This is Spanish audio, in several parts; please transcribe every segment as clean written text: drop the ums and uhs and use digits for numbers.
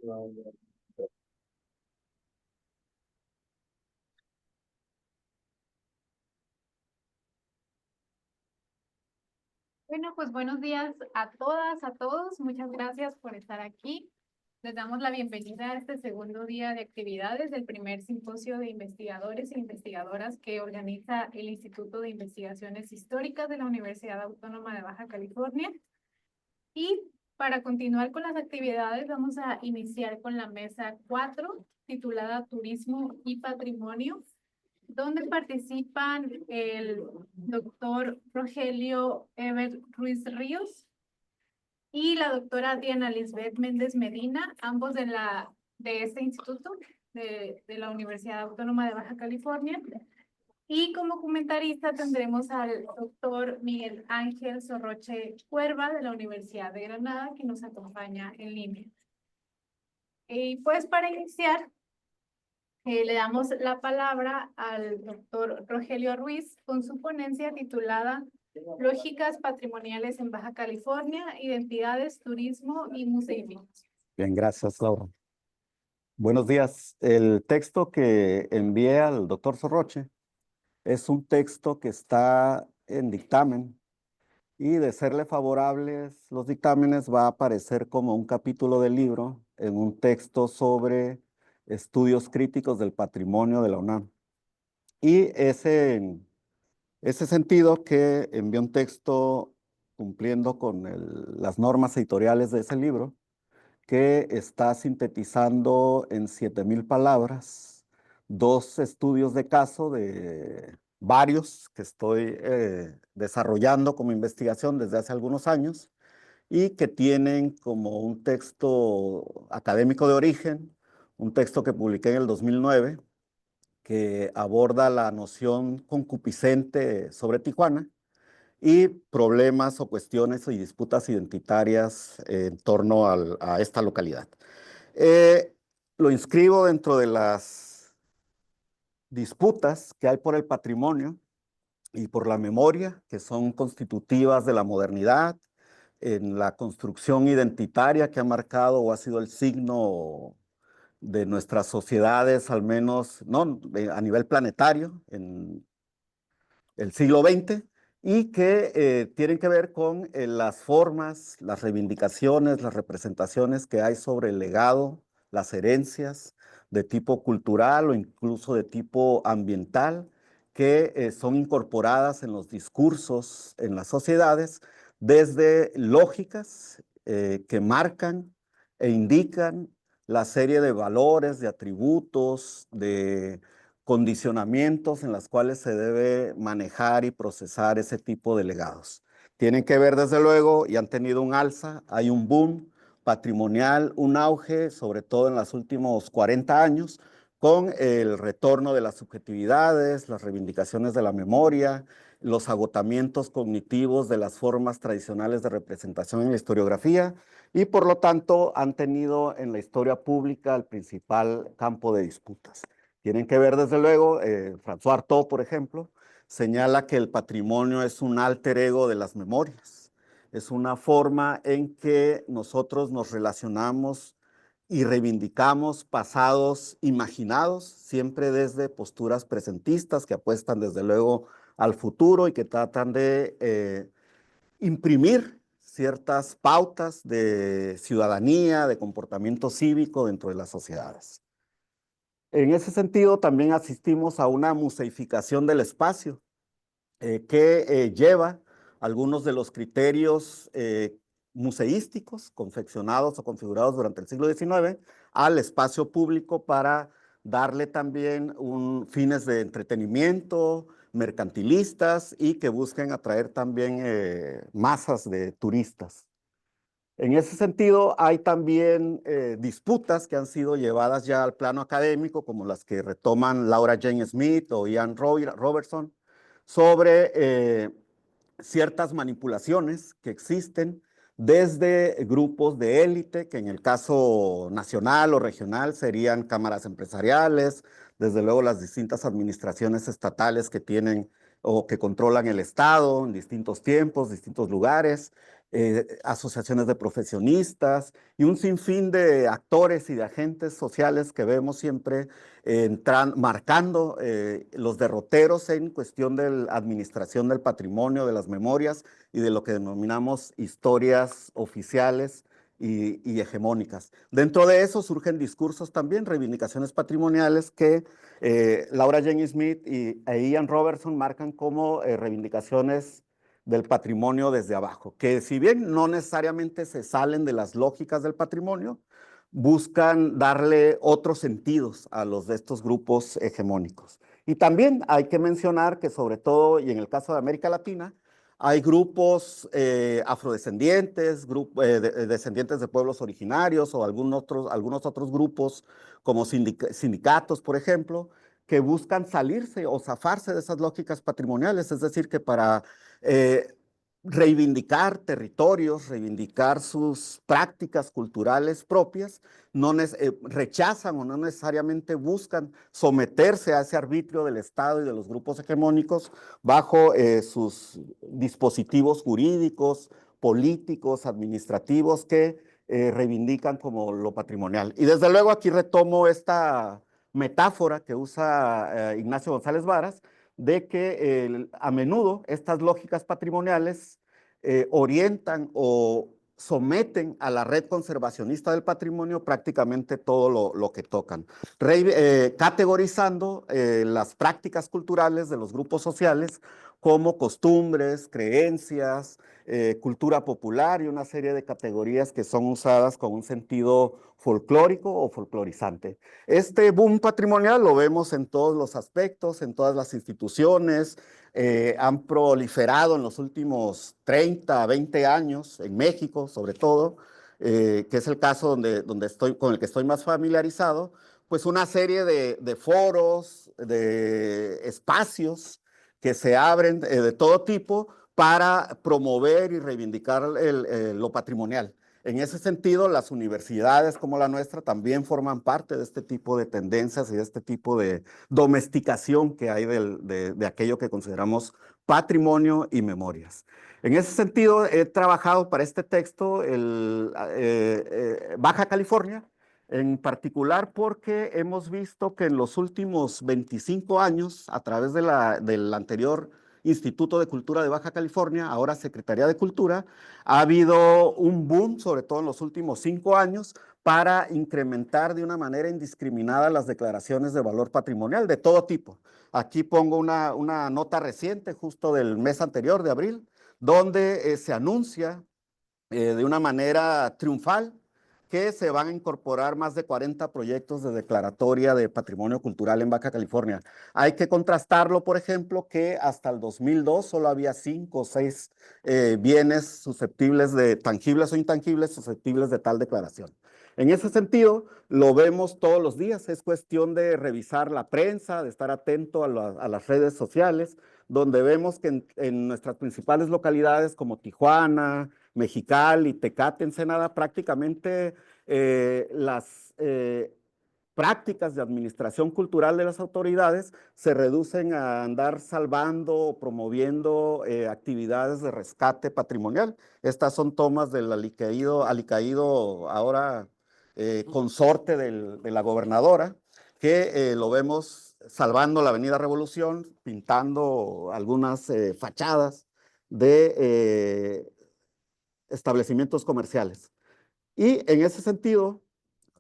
Bueno, pues buenos días a todas, a todos. Muchas gracias por estar aquí. Les damos la bienvenida a este segundo día de actividades del primer simposio de investigadores e investigadoras que organiza el Instituto de Investigaciones Históricas de la Universidad Autónoma de Baja California. Y para continuar con las actividades, vamos a iniciar con la mesa 4, titulada Turismo y Patrimonio, donde participan el doctor Rogelio Eber Ruiz Ríos y la doctora Diana Lisbeth Méndez Medina, ambos de este instituto de la Universidad Autónoma de Baja California. Y como comentarista tendremos al doctor Miguel Ángel Sorroche Cuerva de la Universidad de Granada, que nos acompaña en línea. Y pues para iniciar, le damos la palabra al doctor Rogelio Ruiz con su ponencia titulada Lógicas patrimoniales en Baja California, identidades, turismo y museísmo. Bien, gracias, Laura. Buenos días. El texto que envié al doctor Sorroche es un texto que está en dictamen y de serle favorables los dictámenes va a aparecer como un capítulo del libro en un texto sobre estudios críticos del patrimonio de la UNAM. Y en ese sentido que envié un texto cumpliendo con las normas editoriales de ese libro, que está sintetizando en 7,000 palabras 2 estudios de caso de varios que estoy desarrollando como investigación desde hace algunos años y que tienen como un texto académico de origen, un texto que publiqué en el 2009, que aborda la noción concupiscente sobre Tijuana y problemas o cuestiones y disputas identitarias en torno a esta localidad. Lo inscribo dentro de las disputas que hay por el patrimonio y por la memoria, que son constitutivas de la modernidad, en la construcción identitaria que ha marcado o ha sido el signo de nuestras sociedades, al menos no, a nivel planetario, en el siglo XX, y que tienen que ver con las formas, las reivindicaciones, las representaciones que hay sobre el legado, las herencias de tipo cultural o incluso de tipo ambiental, que son incorporadas en los discursos en las sociedades desde lógicas que marcan e indican la serie de valores, de atributos, de condicionamientos en las cuales se debe manejar y procesar ese tipo de legados. Tienen que ver desde luego y han tenido un alza, hay un boom patrimonial, un auge, sobre todo en los últimos 40 años, con el retorno de las subjetividades, las reivindicaciones de la memoria, los agotamientos cognitivos de las formas tradicionales de representación en la historiografía y por lo tanto han tenido en la historia pública el principal campo de disputas. Tienen que ver, desde luego, François Artaud, por ejemplo, señala que el patrimonio es un alter ego de las memorias. Es una forma en que nosotros nos relacionamos y reivindicamos pasados imaginados, siempre desde posturas presentistas que apuestan, desde luego, al futuro y que tratan de imprimir ciertas pautas de ciudadanía, de comportamiento cívico dentro de las sociedades. En ese sentido, también asistimos a una museificación del espacio que lleva algunos de los criterios museísticos confeccionados o configurados durante el siglo XIX al espacio público para darle también fines de entretenimiento, mercantilistas y que busquen atraer también masas de turistas. En ese sentido, hay también disputas que han sido llevadas ya al plano académico, como las que retoman Laura Jane Smith o Ian Robertson, sobre ciertas manipulaciones que existen desde grupos de élite, que en el caso nacional o regional serían cámaras empresariales, desde luego las distintas administraciones estatales que tienen o que controlan el Estado en distintos tiempos, distintos lugares, asociaciones de profesionistas y un sinfín de actores y de agentes sociales que vemos siempre marcando los derroteros en cuestión de la administración del patrimonio, de las memorias y de lo que denominamos historias oficiales y hegemónicas. Dentro de eso surgen discursos también, reivindicaciones patrimoniales que Laura Jane Smith e Ian Robertson marcan como reivindicaciones del patrimonio desde abajo, que si bien no necesariamente se salen de las lógicas del patrimonio, buscan darle otros sentidos a los de estos grupos hegemónicos. Y también hay que mencionar que sobre todo, y en el caso de América Latina, hay grupos afrodescendientes, descendientes de pueblos originarios o algunos otros grupos como sindicatos, por ejemplo, que buscan salirse o zafarse de esas lógicas patrimoniales, es decir, que para eh, reivindicar territorios, reivindicar sus prácticas culturales propias, rechazan o no necesariamente buscan someterse a ese arbitrio del Estado y de los grupos hegemónicos bajo sus dispositivos jurídicos, políticos, administrativos que reivindican como lo patrimonial. Y desde luego aquí retomo esta metáfora que usa Ignacio González Varas, de que a menudo estas lógicas patrimoniales orientan o someten a la red conservacionista del patrimonio prácticamente todo lo que tocan, categorizando las prácticas culturales de los grupos sociales como costumbres, creencias, cultura popular y una serie de categorías que son usadas con un sentido folclórico o folclorizante. Este boom patrimonial lo vemos en todos los aspectos, en todas las instituciones, han proliferado en los últimos 30, 20 años, en México sobre todo, que es el caso con el que estoy más familiarizado, pues una serie de foros, de espacios que se abren de todo tipo para promover y reivindicar lo patrimonial. En ese sentido, las universidades como la nuestra también forman parte de este tipo de tendencias y de este tipo de domesticación que hay de aquello que consideramos patrimonio y memorias. En ese sentido, he trabajado para este texto Baja California, en particular porque hemos visto que en los últimos 25 años, a través del anterior Instituto de Cultura de Baja California, ahora Secretaría de Cultura, ha habido un boom, sobre todo en los últimos 5 años, para incrementar de una manera indiscriminada las declaraciones de valor patrimonial de todo tipo. Aquí pongo una nota reciente, justo del mes anterior, de abril, donde se anuncia de una manera triunfal que se van a incorporar más de 40 proyectos de declaratoria de patrimonio cultural en Baja California. Hay que contrastarlo, por ejemplo, que hasta el 2002 solo había 5 o 6 bienes susceptibles de tangibles o intangibles susceptibles de tal declaración. En ese sentido, lo vemos todos los días, es cuestión de revisar la prensa, de estar atento a las redes sociales, donde vemos que en nuestras principales localidades como Tijuana, Mexicali, Tecate, Ensenada, prácticamente las prácticas de administración cultural de las autoridades se reducen a andar salvando o promoviendo actividades de rescate patrimonial. Estas son tomas del alicaído ahora consorte de la gobernadora, que lo vemos salvando la Avenida Revolución, pintando algunas fachadas de establecimientos comerciales. Y en ese sentido,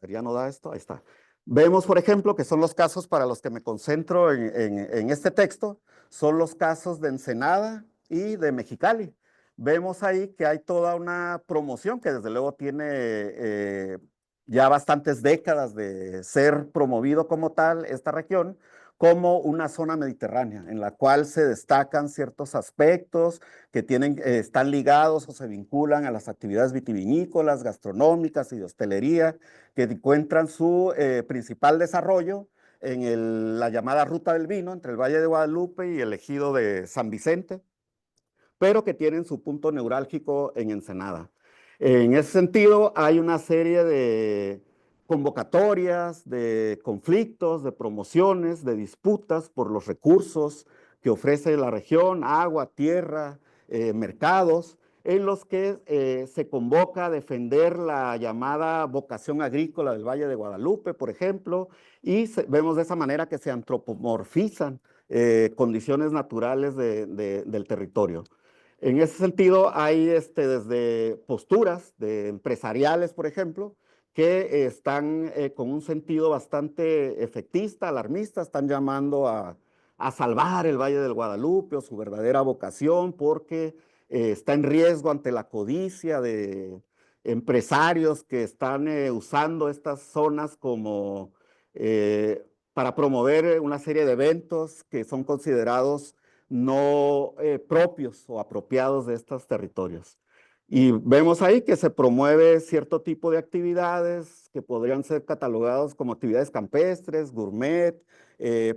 ya no da esto, ahí está. Vemos, por ejemplo, que son los casos para los que me concentro en este texto, son los casos de Ensenada y de Mexicali. Vemos ahí que hay toda una promoción que desde luego tiene ya bastantes décadas de ser promovido como tal esta región, como una zona mediterránea en la cual se destacan ciertos aspectos que están ligados o se vinculan a las actividades vitivinícolas, gastronómicas y de hostelería, que encuentran su principal desarrollo en la llamada Ruta del Vino, entre el Valle de Guadalupe y el ejido de San Vicente, pero que tienen su punto neurálgico en Ensenada. En ese sentido, hay una serie de convocatorias, de conflictos, de promociones, de disputas por los recursos que ofrece la región, agua, tierra, mercados, en los que se convoca a defender la llamada vocación agrícola del Valle de Guadalupe, por ejemplo, y vemos de esa manera que se antropomorfizan condiciones naturales del territorio. En ese sentido, hay desde posturas de empresariales, por ejemplo, que están con un sentido bastante efectista, alarmista, están llamando a salvar el Valle del Guadalupe o su verdadera vocación porque está en riesgo ante la codicia de empresarios que están usando estas zonas como para promover una serie de eventos que son considerados no propios o apropiados de estos territorios. Y vemos ahí que se promueve cierto tipo de actividades que podrían ser catalogados como actividades campestres, gourmet,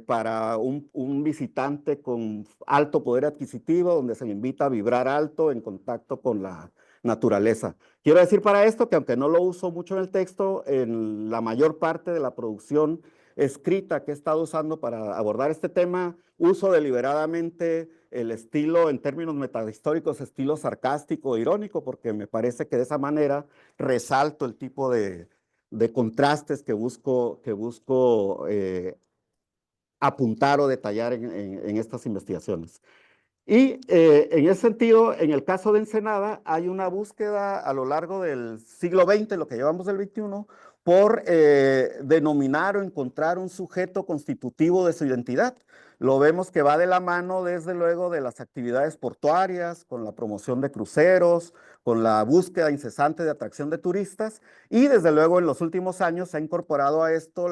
para un visitante con alto poder adquisitivo, donde se le invita a vibrar alto en contacto con la naturaleza. Quiero decir para esto que aunque no lo uso mucho en el texto, en la mayor parte de la producción escrita que he estado usando para abordar este tema, uso deliberadamente el estilo, en términos metahistóricos, estilo sarcástico e irónico, porque me parece que de esa manera resalto el tipo de contrastes que busco apuntar o detallar en estas investigaciones. Y en ese sentido, en el caso de Ensenada, hay una búsqueda a lo largo del siglo XX, lo que llevamos del XXI, por denominar o encontrar un sujeto constitutivo de su identidad. Lo vemos que va de la mano, desde luego, de las actividades portuarias, con la promoción de cruceros, con la búsqueda incesante de atracción de turistas, y desde luego en los últimos años se ha incorporado a esto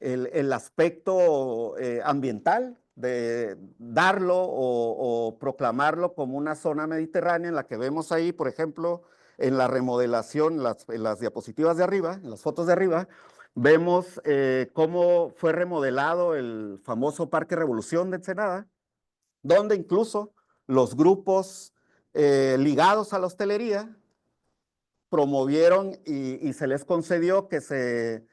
el aspecto ambiental, de darlo o proclamarlo como una zona mediterránea en la que vemos ahí, por ejemplo, en la remodelación, en las diapositivas de arriba, en las fotos de arriba, vemos cómo fue remodelado el famoso Parque Revolución de Ensenada, donde incluso los grupos ligados a la hostelería promovieron y se les concedió que se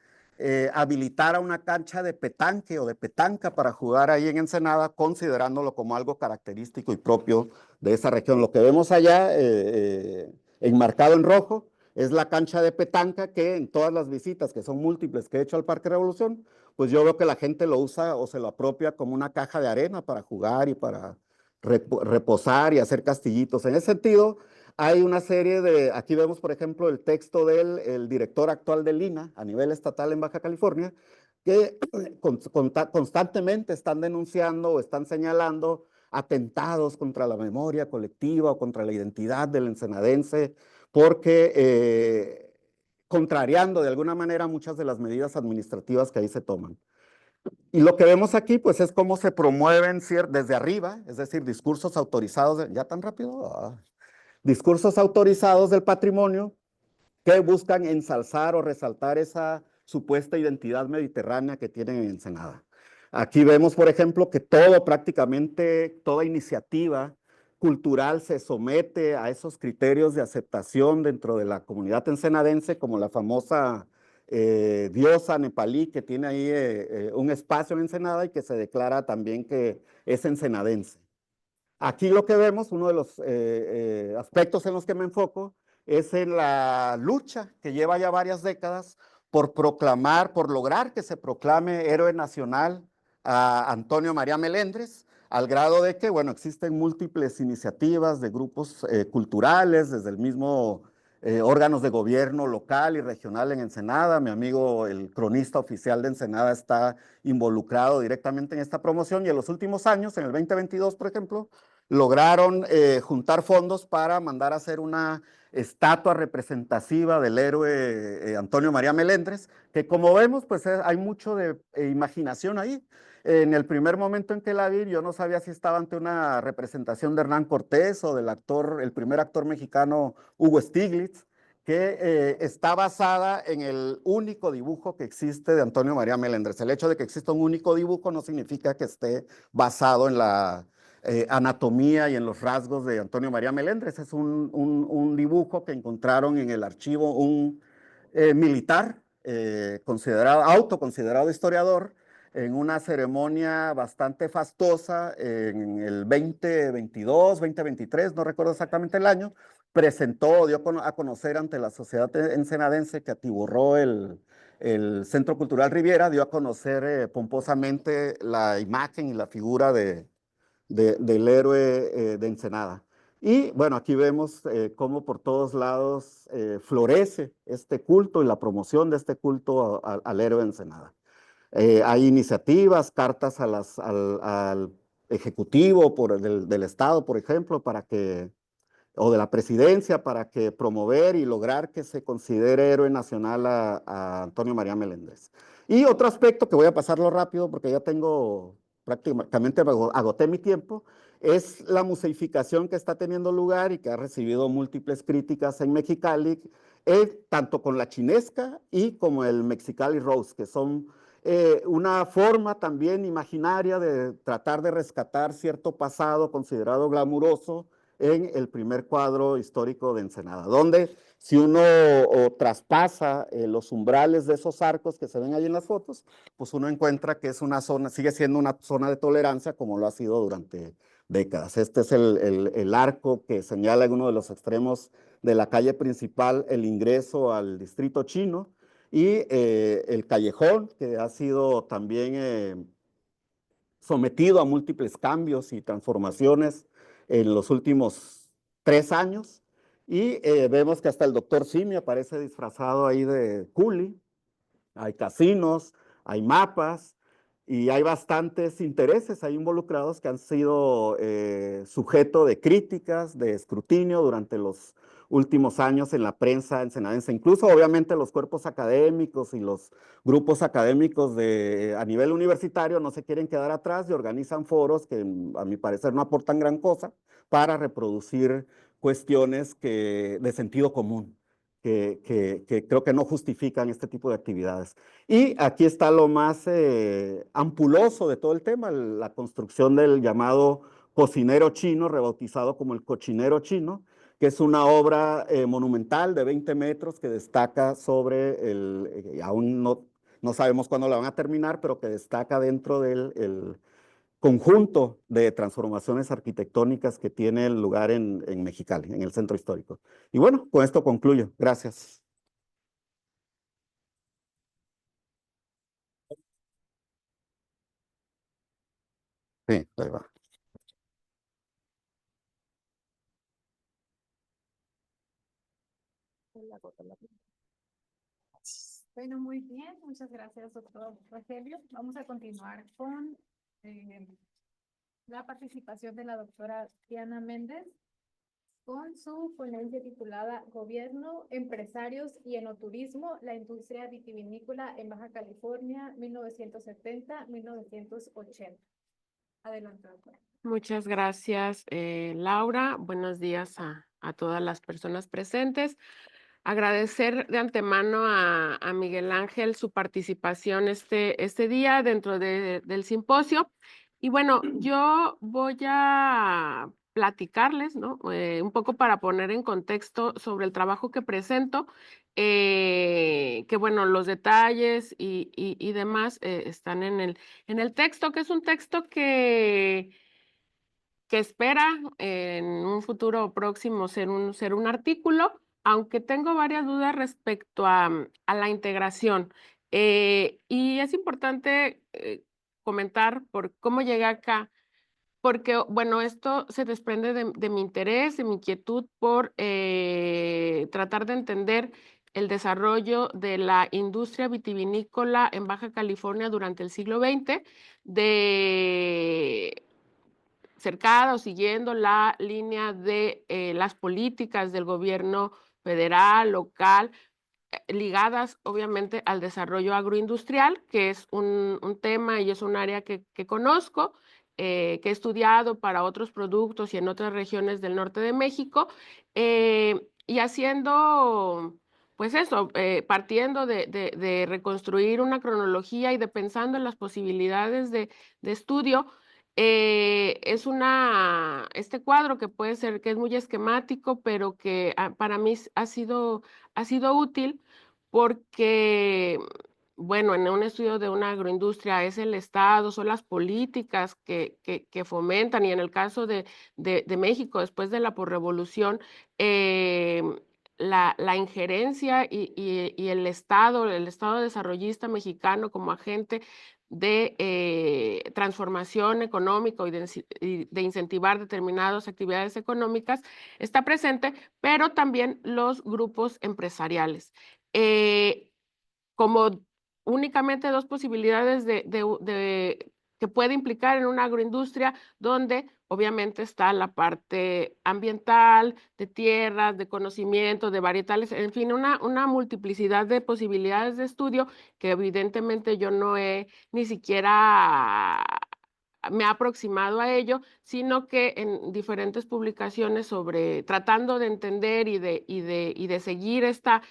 habilitara una cancha de petanque o de petanca para jugar ahí en Ensenada, considerándolo como algo característico y propio de esa región. Lo que vemos allá, enmarcado en rojo, es la cancha de petanca que en todas las visitas, que son múltiples, que he hecho al Parque Revolución, pues yo veo que la gente lo usa o se lo apropia como una caja de arena para jugar y para reposar y hacer castillitos. En ese sentido, hay una serie de, aquí vemos por ejemplo el texto del el director actual del INAH a nivel estatal en Baja California, que constantemente están denunciando o están señalando atentados contra la memoria colectiva o contra la identidad del ensenadense, porque contrariando de alguna manera muchas de las medidas administrativas que ahí se toman. Y lo que vemos aquí, pues, es cómo se promueven desde arriba, es decir, discursos autorizados, ¿ya tan rápido? Discursos autorizados del patrimonio que buscan ensalzar o resaltar esa supuesta identidad mediterránea que tienen en Ensenada. Aquí vemos, por ejemplo, que prácticamente toda iniciativa cultural se somete a esos criterios de aceptación dentro de la comunidad ensenadense, como la famosa diosa nepalí que tiene ahí un espacio en Ensenada y que se declara también que es ensenadense. Aquí lo que vemos, uno de los aspectos en los que me enfoco, es en la lucha que lleva ya varias décadas por proclamar, por lograr que se proclame héroe nacional a Antonio María Melendres, al grado de que, bueno, existen múltiples iniciativas de grupos culturales, desde el mismo órganos de gobierno local y regional en Ensenada. Mi amigo, el cronista oficial de Ensenada, está involucrado directamente en esta promoción y en los últimos años, en el 2022, por ejemplo, lograron juntar fondos para mandar a hacer una estatua representativa del héroe Antonio María Melendres, que como vemos, pues hay mucho de imaginación ahí. En el primer momento en que la vi, yo no sabía si estaba ante una representación de Hernán Cortés o del actor, el primer actor mexicano Hugo Stiglitz, que está basada en el único dibujo que existe de Antonio María Melendres. El hecho de que exista un único dibujo no significa que esté basado en la anatomía y en los rasgos de Antonio María Melendres. Es un dibujo que encontraron en el archivo un militar, autoconsiderado historiador, en una ceremonia bastante fastuosa en el 2022, 2023, no recuerdo exactamente el año, presentó, dio a conocer ante la sociedad ensenadense que atiborró el Centro Cultural Riviera, dio a conocer pomposamente la imagen y la figura del héroe de Ensenada. Y bueno, aquí vemos cómo por todos lados florece este culto y la promoción de este culto al héroe de Ensenada. Hay iniciativas, cartas al Ejecutivo del Estado, por ejemplo, o de la Presidencia, para que promover y lograr que se considere héroe nacional a Antonio María Meléndez. Y otro aspecto que voy a pasarlo rápido porque ya tengo prácticamente agoté mi tiempo, es la museificación que está teniendo lugar y que ha recibido múltiples críticas en Mexicali, tanto con la chinesca y como el Mexicali Rose, que son una forma también imaginaria de tratar de rescatar cierto pasado considerado glamuroso en el primer cuadro histórico de Ensenada, donde si uno traspasa los umbrales de esos arcos que se ven ahí en las fotos, pues uno encuentra que es una zona, sigue siendo una zona de tolerancia como lo ha sido durante décadas. Este es el arco que señala en uno de los extremos de la calle principal el ingreso al distrito chino, y el callejón, que ha sido también sometido a múltiples cambios y transformaciones en los últimos 3 años. Y vemos que hasta el doctor Simi aparece disfrazado ahí de culi. Hay casinos, hay mapas y hay bastantes intereses ahí involucrados que han sido sujeto de críticas, de escrutinio durante los últimos años en la prensa ensenadense. Incluso, obviamente, los cuerpos académicos y los grupos académicos a nivel universitario no se quieren quedar atrás y organizan foros que, a mi parecer, no aportan gran cosa para reproducir cuestiones de sentido común. Que creo que no justifican este tipo de actividades. Y aquí está lo más ampuloso de todo el tema, la construcción del llamado cocinero chino, rebautizado como el cochinero chino, que es una obra monumental de 20 metros que destaca sobre aún no sabemos cuándo la van a terminar, pero que destaca dentro del conjunto de transformaciones arquitectónicas que tiene el lugar en Mexicali, en el centro histórico. Y bueno, con esto concluyo. Gracias. Sí, ahí va. Bueno, muy bien. Muchas gracias, doctor Rogelio. Vamos a continuar con eh, la participación de la doctora Diana Méndez con su ponencia titulada Gobierno, Empresarios y Enoturismo, la industria vitivinícola en Baja California, 1970-1980. Adelante, doctora. Muchas gracias, Laura. Buenos días a todas las personas presentes. Agradecer de antemano a Miguel Ángel su participación este día dentro del simposio. Y bueno, yo voy a platicarles, ¿no? Un poco para poner en contexto sobre el trabajo que presento, que bueno, los detalles y demás están en el texto, que es un texto que espera en un futuro próximo ser un artículo, aunque tengo varias dudas respecto a la integración. Y es importante comentar por cómo llegué acá, porque, bueno, esto se desprende de mi interés, de mi inquietud por tratar de entender el desarrollo de la industria vitivinícola en Baja California durante el siglo XX, cercada o siguiendo la línea de las políticas del gobierno federal, local, ligadas obviamente al desarrollo agroindustrial, que es un tema y es un área que conozco, que he estudiado para otros productos y en otras regiones del norte de México, y haciendo, pues eso, partiendo de reconstruir una cronología y de pensando en las posibilidades de estudio. Este cuadro que puede ser que es muy esquemático, pero que para mí ha sido útil porque bueno, en un estudio de una agroindustria es el Estado, son las políticas que fomentan, y en el caso de México, después de la posrevolución, la injerencia y el Estado desarrollista mexicano como agente de transformación económica y de incentivar determinadas actividades económicas, está presente, pero también los grupos empresariales. Como únicamente dos posibilidades que puede implicar en una agroindustria, donde obviamente está la parte ambiental, de tierras, de conocimiento, de varietales, en fin, una multiplicidad de posibilidades de estudio que evidentemente yo no he ni siquiera me ha aproximado a ello, sino que en diferentes publicaciones tratando de entender y de seguir esta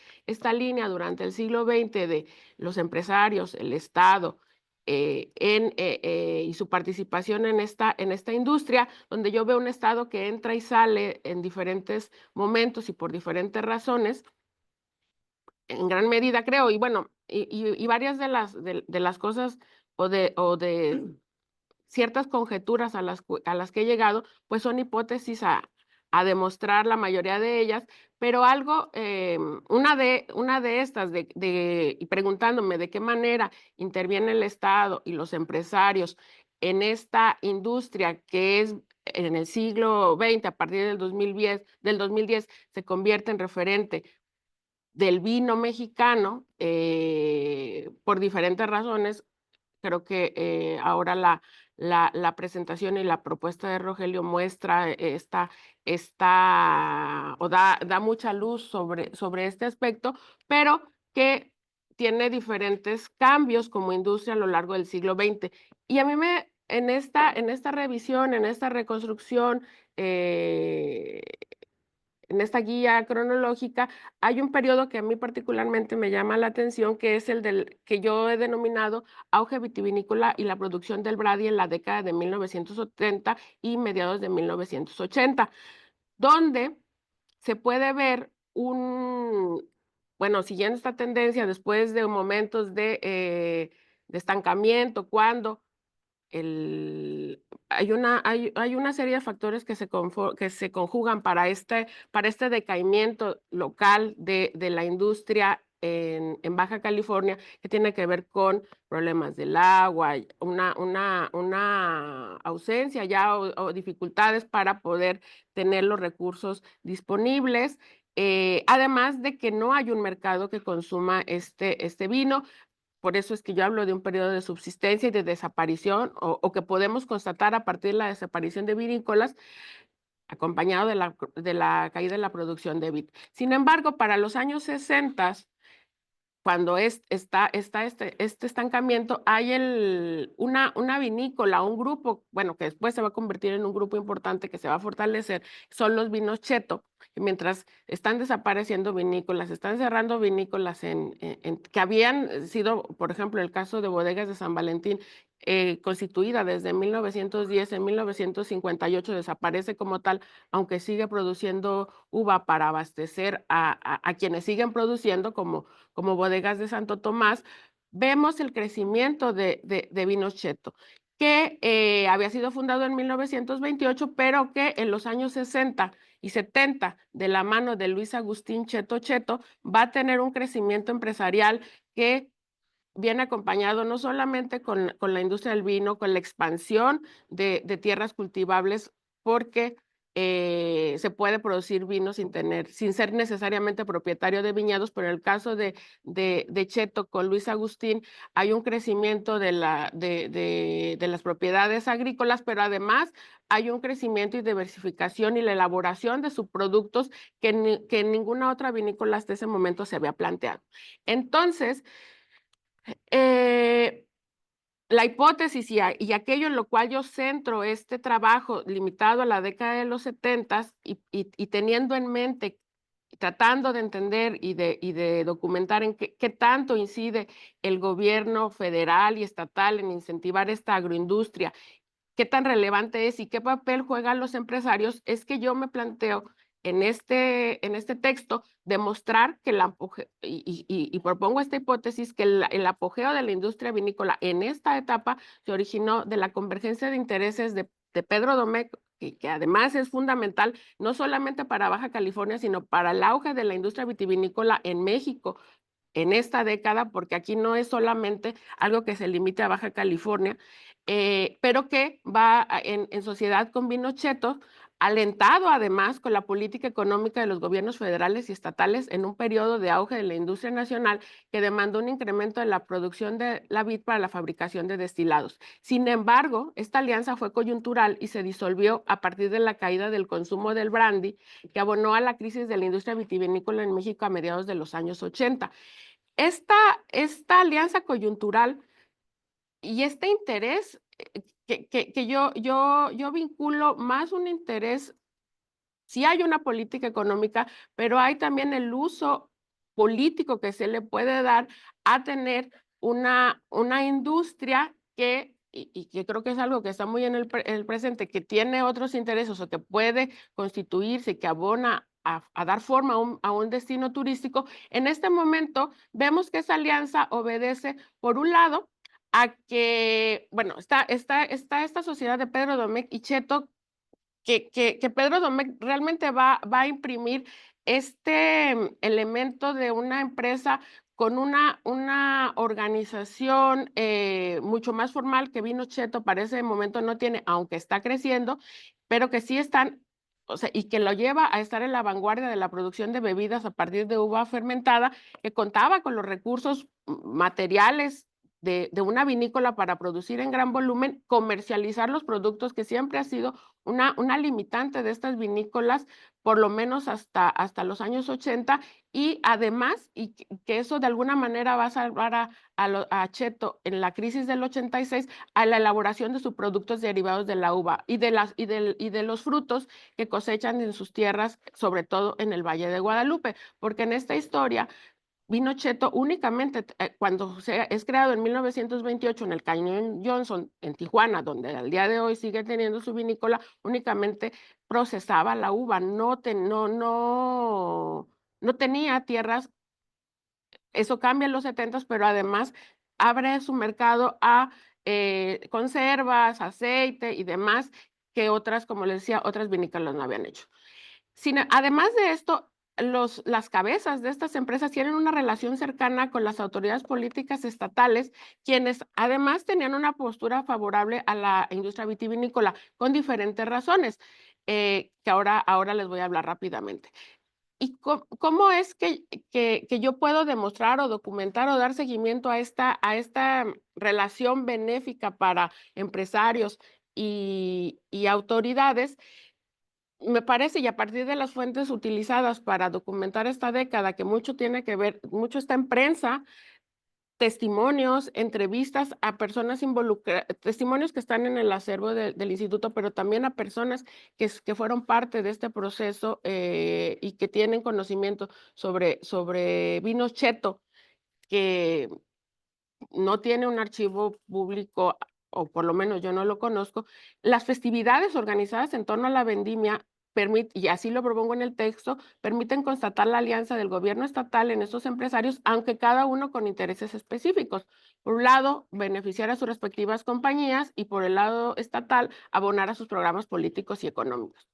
línea durante el siglo XX de los empresarios, el Estado, y su participación en esta industria, donde yo veo un Estado que entra y sale en diferentes momentos y por diferentes razones, en gran medida creo, y bueno, y varias de las cosas o de ciertas conjeturas a las que he llegado, pues son hipótesis a demostrar la mayoría de ellas, pero algo, una de estas, y preguntándome de qué manera interviene el Estado y los empresarios en esta industria que es en el siglo XX, a partir del 2010 se convierte en referente del vino mexicano, por diferentes razones. Creo que ahora la presentación y la propuesta de Rogelio muestra o da mucha luz sobre este aspecto, pero que tiene diferentes cambios como industria a lo largo del siglo XX. Y a mí en esta revisión, en esta reconstrucción, en esta guía cronológica, hay un periodo que a mí particularmente me llama la atención, que es el que yo he denominado auge vitivinícola y la producción del brandy en la década de 1970 y mediados de 1980, donde se puede ver bueno, siguiendo esta tendencia, después de momentos de estancamiento, cuando hay una serie de factores que se conjugan para este decaimiento local de la industria en Baja California, que tiene que ver con problemas del agua, y una ausencia ya o dificultades para poder tener los recursos disponibles. Además de que no hay un mercado que consuma este vino. Por eso es que yo hablo de un periodo de subsistencia y de desaparición, o que podemos constatar a partir de la desaparición de vinícolas, acompañado de la caída de la producción de vid. Sin embargo, para los años 60, cuando está este estancamiento, hay una vinícola, un grupo, bueno, que después se va a convertir en un grupo importante que se va a fortalecer, son los vinos Cheto. Y mientras están desapareciendo vinícolas, están cerrando vinícolas que habían sido, por ejemplo, el caso de Bodegas de San Valentín, constituida desde 1910, en 1958 desaparece como tal, aunque sigue produciendo uva para abastecer a quienes siguen produciendo, como Bodegas de Santo Tomás. Vemos el crecimiento de Vinos Cheto, que había sido fundado en 1928, pero que en los años 60 y 70, de la mano de Luis Agustín Cheto Cheto, va a tener un crecimiento empresarial que viene acompañado no solamente con la industria del vino, con la expansión de tierras cultivables, porque se puede producir vino sin ser necesariamente propietario de viñedos, pero en el caso de Cheto con Luis Agustín hay un crecimiento de las propiedades agrícolas, pero además hay un crecimiento y diversificación y la elaboración de subproductos que ninguna otra vinícola hasta ese momento se había planteado. Entonces, la hipótesis y aquello en lo cual yo centro este trabajo limitado a la década de los 70 y teniendo en mente, tratando de entender y de documentar en qué tanto incide el gobierno federal y estatal en incentivar esta agroindustria, qué tan relevante es y qué papel juegan los empresarios, es que yo me planteo en este texto demostrar que y propongo esta hipótesis, que el apogeo de la industria vinícola en esta etapa se originó de la convergencia de intereses de Pedro Domecq, que además es fundamental no solamente para Baja California, sino para el auge de la industria vitivinícola en México en esta década, porque aquí no es solamente algo que se limite a Baja California, pero que va en sociedad con Pinochet, alentado además con la política económica de los gobiernos federales y estatales en un periodo de auge de la industria nacional que demandó un incremento de la producción de la vid para la fabricación de destilados. Sin embargo, esta alianza fue coyuntural y se disolvió a partir de la caída del consumo del brandy, que abonó a la crisis de la industria vitivinícola en México a mediados de los años 80. Esta alianza coyuntural y este interés que yo vinculo más un interés, sí hay una política económica, pero hay también el uso político que se le puede dar a tener una industria y que creo que es algo que está muy en el presente, que tiene otros intereses o que puede constituirse, que abona a dar forma a un destino turístico. En este momento vemos que esa alianza obedece, por un lado, a que, bueno, está esta sociedad de Pedro Domecq y Cheto, que Pedro Domecq realmente va a imprimir este elemento de una empresa con una organización mucho más formal que Pinochet para ese momento no tiene, aunque está creciendo, pero que sí están, o sea, y que lo lleva a estar en la vanguardia de la producción de bebidas a partir de uva fermentada, que contaba con los recursos materiales de una vinícola para producir en gran volumen, comercializar los productos, que siempre ha sido una limitante de estas vinícolas, por lo menos hasta los años 80, y además, y que eso de alguna manera va a salvar a Cheto en la crisis del 86, a la elaboración de sus productos derivados de la uva y de los frutos que cosechan en sus tierras, sobre todo en el Valle de Guadalupe, porque en esta historia Vino Cheto únicamente cuando es creado en 1928 en el Cañón Johnson, en Tijuana, donde al día de hoy sigue teniendo su vinícola, únicamente procesaba la uva, no tenía tierras. Eso cambia en los 70, pero además abre su mercado a conservas, aceite y demás que otras, como les decía, otras vinícolas no habían hecho. Además de esto, las cabezas de estas empresas tienen una relación cercana con las autoridades políticas estatales, quienes además tenían una postura favorable a la industria vitivinícola con diferentes razones, que ahora les voy a hablar rápidamente. ¿Y cómo es que yo puedo demostrar o documentar o dar seguimiento a esta relación benéfica para empresarios y autoridades? Me parece, y a partir de las fuentes utilizadas para documentar esta década, que mucho tiene que ver, mucho está en prensa, testimonios, entrevistas a personas involucradas, testimonios que están en el acervo del instituto, pero también a personas que fueron parte de este proceso y que tienen conocimiento sobre vinos Cheto, que no tiene un archivo público, o por lo menos yo no lo conozco. Las festividades organizadas en torno a la vendimia y así lo propongo en el texto, permiten constatar la alianza del gobierno estatal en estos empresarios, aunque cada uno con intereses específicos. Por un lado, beneficiar a sus respectivas compañías y por el lado estatal, abonar a sus programas políticos y económicos.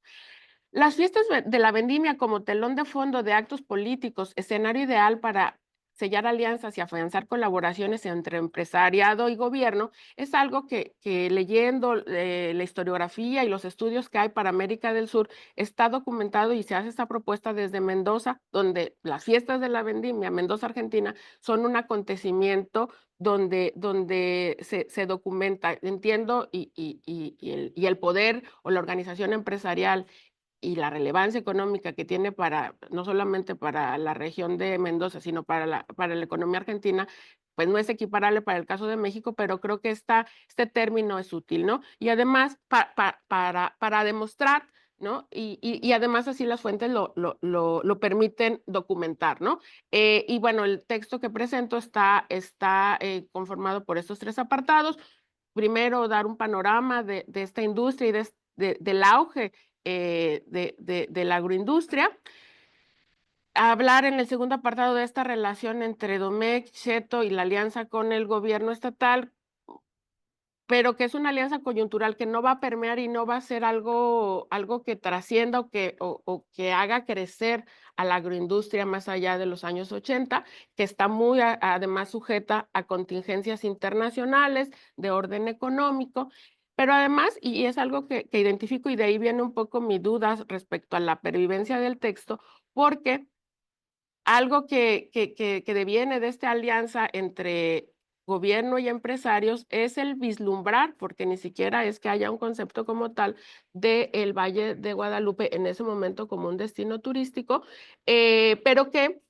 Las fiestas de la vendimia como telón de fondo de actos políticos, escenario ideal para sellar alianzas y afianzar colaboraciones entre empresariado y gobierno, es algo que leyendo la historiografía y los estudios que hay para América del Sur, está documentado y se hace esta propuesta desde Mendoza, donde las fiestas de la vendimia, Mendoza, Argentina, son un acontecimiento donde se documenta, entiendo, y el poder o la organización empresarial y la relevancia económica que tiene no solamente para la región de Mendoza, sino para la economía argentina, pues no es equiparable para el caso de México, pero creo que este término es útil, ¿no? Y además, para demostrar, ¿no? Y además así las fuentes lo permiten documentar, ¿no? Y bueno, el texto que presento está conformado por estos 3 apartados. Primero, dar un panorama de esta industria y del auge de la agroindustria. Hablar en el segundo apartado de esta relación entre Domecq, Cheto y la alianza con el gobierno estatal, pero que es una alianza coyuntural que no va a permear y no va a ser algo que trascienda o que haga crecer a la agroindustria más allá de los años 80, que está muy además sujeta a contingencias internacionales de orden económico. Pero además, y es algo que identifico y de ahí viene un poco mi duda respecto a la pervivencia del texto, porque algo que deviene de esta alianza entre gobierno y empresarios es el vislumbrar, porque ni siquiera es que haya un concepto como tal de el Valle de Guadalupe en ese momento como un destino turístico, pero que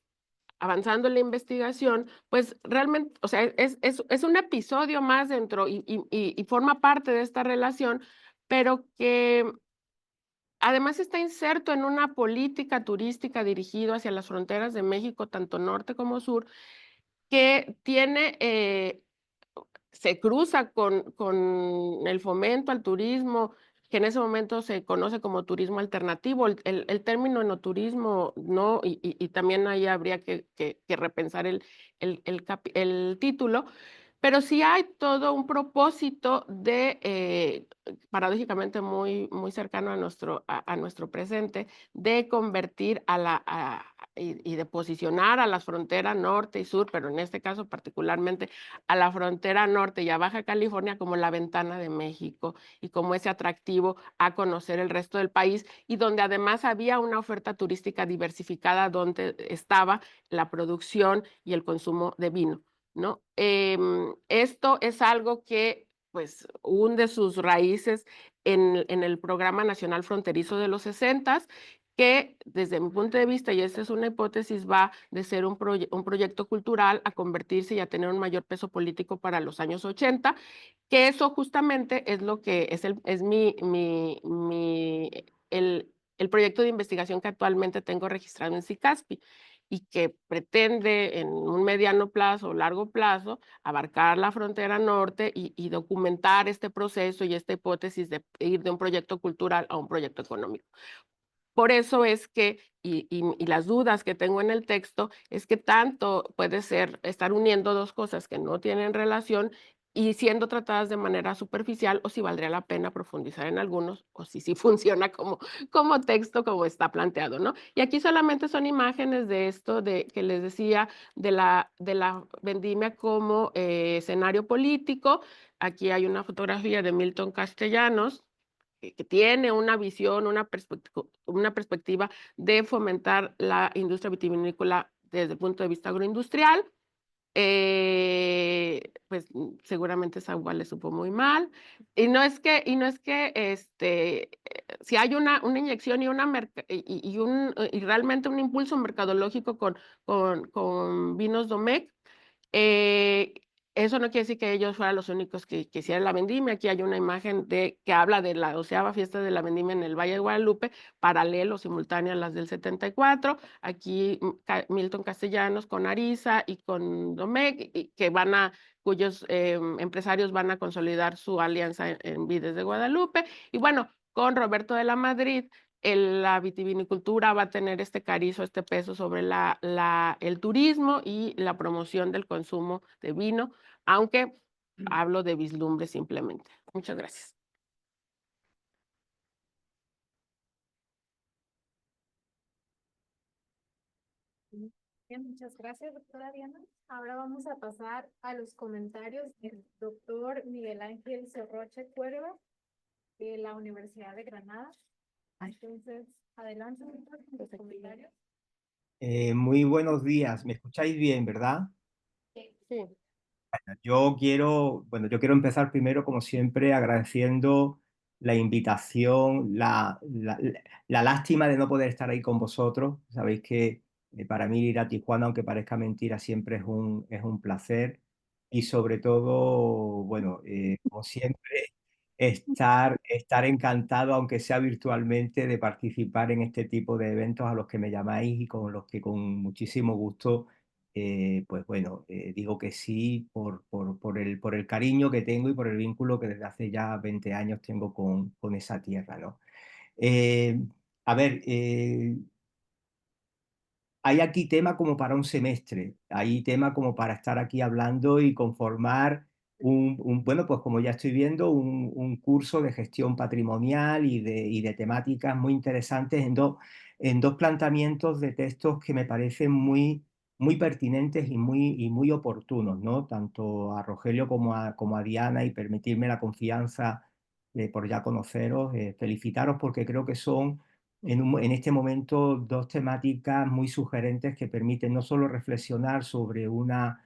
avanzando en la investigación, pues realmente, o sea, es un episodio más dentro y forma parte de esta relación, pero que además está inserto en una política turística dirigido hacia las fronteras de México, tanto norte como sur, que tiene, se cruza con el fomento al turismo, que en ese momento se conoce como turismo alternativo. El término enoturismo no, y también ahí habría que repensar el título, pero sí hay todo un propósito de, paradójicamente muy cercano a nuestro presente, de convertir y de posicionar a las fronteras norte y sur, pero en este caso particularmente a la frontera norte y a Baja California como la ventana de México y como ese atractivo a conocer el resto del país y donde además había una oferta turística diversificada donde estaba la producción y el consumo de vino, ¿no? Esto es algo que, pues, hunde sus raíces en el Programa Nacional Fronterizo de los 60, que desde mi punto de vista, y esta es una hipótesis, va de ser un proyecto cultural a convertirse y a tener un mayor peso político para los años 80, que eso justamente es lo que es el proyecto de investigación que actualmente tengo registrado en SICASPI y que pretende en un mediano plazo o largo plazo abarcar la frontera norte y documentar este proceso y esta hipótesis de ir de un proyecto cultural a un proyecto económico. Por eso es que, y las dudas que tengo en el texto, es que tanto puede ser estar uniendo dos cosas que no tienen relación y siendo tratadas de manera superficial, o si valdría la pena profundizar en algunos, o si sí funciona como texto, como está planteado, ¿no? Y aquí solamente son imágenes de esto, de que les decía, de la vendimia como escenario político. Aquí hay una fotografía de Milton Castellanos, que tiene una visión, una perspectiva de fomentar la industria vitivinícola desde el punto de vista agroindustrial. Pues, seguramente esa uva le supo muy mal. Si hay una inyección y una merca y realmente un impulso mercadológico con vinos Domecq, eh, eso no quiere decir que ellos fueran los únicos que hicieran la vendimia. Aquí hay una imagen que habla de la 12ª fiesta de la vendimia en el Valle de Guadalupe, paralelo, simultánea a las del 74. Aquí Milton Castellanos con Ariza y con Domecq, cuyos empresarios van a consolidar su alianza en Vides de Guadalupe. Y bueno, con Roberto de la Madrid, la vitivinicultura va a tener este carizo, este peso sobre el turismo y la promoción del consumo de vino, aunque hablo de vislumbre simplemente. Muchas gracias. Bien, muchas gracias, doctora Diana. Ahora vamos a pasar a los comentarios del doctor Miguel Ángel Sorroche Cuerva de la Universidad de Granada. Entonces, adelante, doctor, con los comentarios. Muy buenos días, ¿me escucháis bien, verdad? Sí. Yo quiero empezar primero, como siempre, agradeciendo la invitación, la lástima de no poder estar ahí con vosotros. Sabéis que para mí ir a Tijuana, aunque parezca mentira, siempre es un placer. Y sobre todo, bueno, como siempre, estar encantado, aunque sea virtualmente, de participar en este tipo de eventos a los que me llamáis y con los que con muchísimo gusto pues bueno, digo que sí por el cariño que tengo y por el vínculo que desde hace ya 20 años tengo con esa tierra, ¿no? Eh, a ver, hay aquí tema como para un semestre, hay tema como para estar aquí hablando y conformar bueno, pues como ya estoy viendo, un curso de gestión patrimonial y de temáticas muy interesantes en dos planteamientos de textos que me parecen muy pertinentes y muy oportunos, ¿no? Tanto a Rogelio como a Diana, y permitirme la confianza por ya conoceros, felicitaros porque creo que son en este momento dos temáticas muy sugerentes que permiten no solo reflexionar sobre una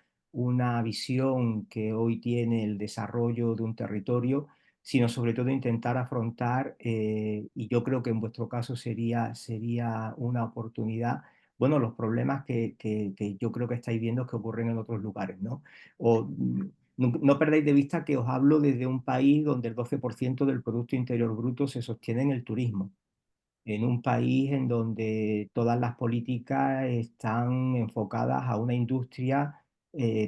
visión que hoy tiene el desarrollo de un territorio, sino sobre todo intentar afrontar, y yo creo que en vuestro caso sería una oportunidad, bueno, los problemas que yo creo que estáis viendo que ocurren en otros lugares, ¿no? No perdáis de vista que os hablo desde un país donde el 12% del Producto Interior Bruto se sostiene en el turismo, en un país en donde todas las políticas están enfocadas a una industria,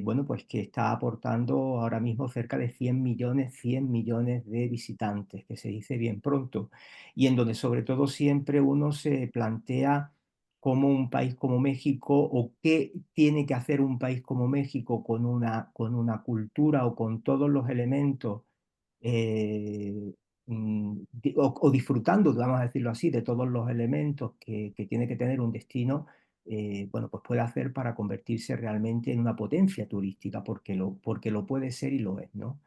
bueno, pues que está aportando ahora mismo cerca de 100 millones de visitantes, que se dice bien pronto, y en donde sobre todo siempre uno se plantea cómo un país como México, o qué tiene que hacer un país como México con una cultura o con todos los elementos, eh, o disfrutando, vamos a decirlo así, de todos los elementos que tiene que tener un destino, bueno, pues puede hacer para convertirse realmente en una potencia turística, porque lo puede ser y lo es, ¿no?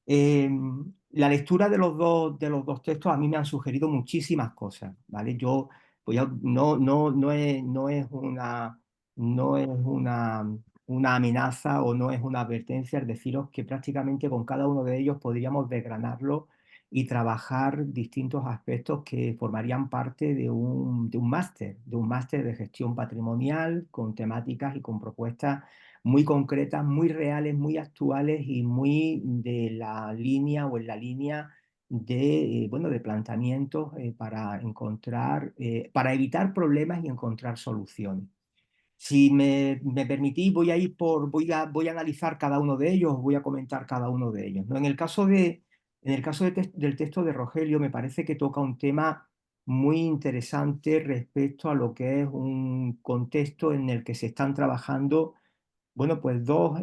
La lectura de los dos textos a mí me han sugerido muchísimas cosas, ¿vale? Yo, pues no es una amenaza o no es una advertencia el deciros que prácticamente con cada uno de ellos podríamos desgranarlo y trabajar distintos aspectos que formarían parte de un máster de gestión patrimonial con temáticas y con propuestas muy concretas, muy reales, muy actuales y muy de la línea o en la línea de, bueno, de planteamientos para encontrar, para evitar problemas y encontrar soluciones. Si me permitís, voy a analizar cada uno de ellos, voy a comentar cada uno de ellos, ¿no? En el caso del texto de Rogelio, me parece que toca un tema muy interesante respecto a lo que es un contexto en el que se están trabajando, bueno, pues dos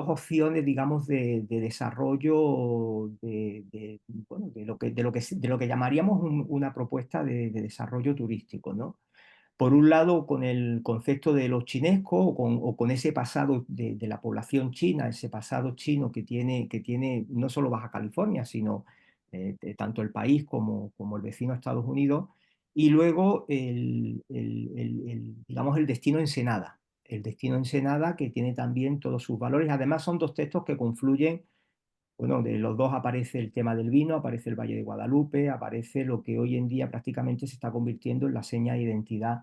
opciones, digamos, de desarrollo bueno, de lo que llamaríamos una propuesta de desarrollo turístico, ¿no? Por un lado, con el concepto de los chinescos, o con ese pasado de la población china, ese pasado chino que tiene no solo Baja California, sino tanto el país como el vecino Estados Unidos. Y luego, digamos, el destino Ensenada. El destino Ensenada, que tiene también todos sus valores. Además, son dos textos que confluyen. Bueno, de los dos aparece el tema del vino, aparece el Valle de Guadalupe, aparece lo que hoy en día prácticamente se está convirtiendo en la seña de identidad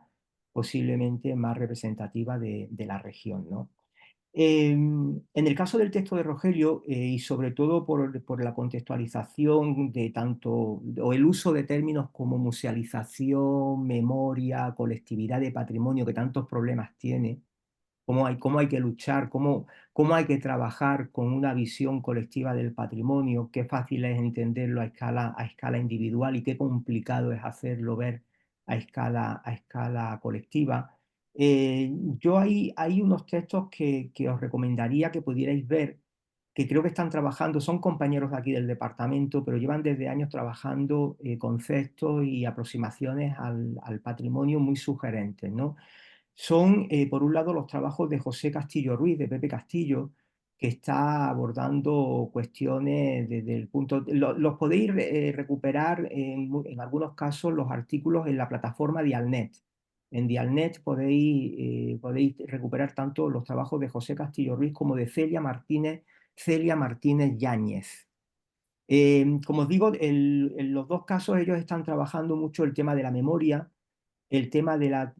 posiblemente más representativa de la región, ¿no? En el caso del texto de Rogelio, y sobre todo por la contextualización de tanto, o el uso de términos como musealización, memoria, colectividad de patrimonio, que tantos problemas tiene, cómo hay que luchar, cómo hay que trabajar con una visión colectiva del patrimonio, qué fácil es entenderlo a escala individual y qué complicado es hacerlo ver a escala colectiva. Yo hay unos textos que os recomendaría que pudierais ver, que creo que están trabajando, son compañeros de aquí del departamento, pero llevan desde años trabajando conceptos y aproximaciones al patrimonio muy sugerentes, ¿no? Son, por un lado, los trabajos de José Castillo Ruiz, de Pepe Castillo, que está abordando cuestiones desde el punto. Los podéis recuperar en algunos casos los artículos en la plataforma Dialnet. En Dialnet podéis recuperar tanto los trabajos de José Castillo Ruiz como de Celia Martínez Yáñez. Como os digo, en los dos casos ellos están trabajando mucho el tema de la memoria, el tema de la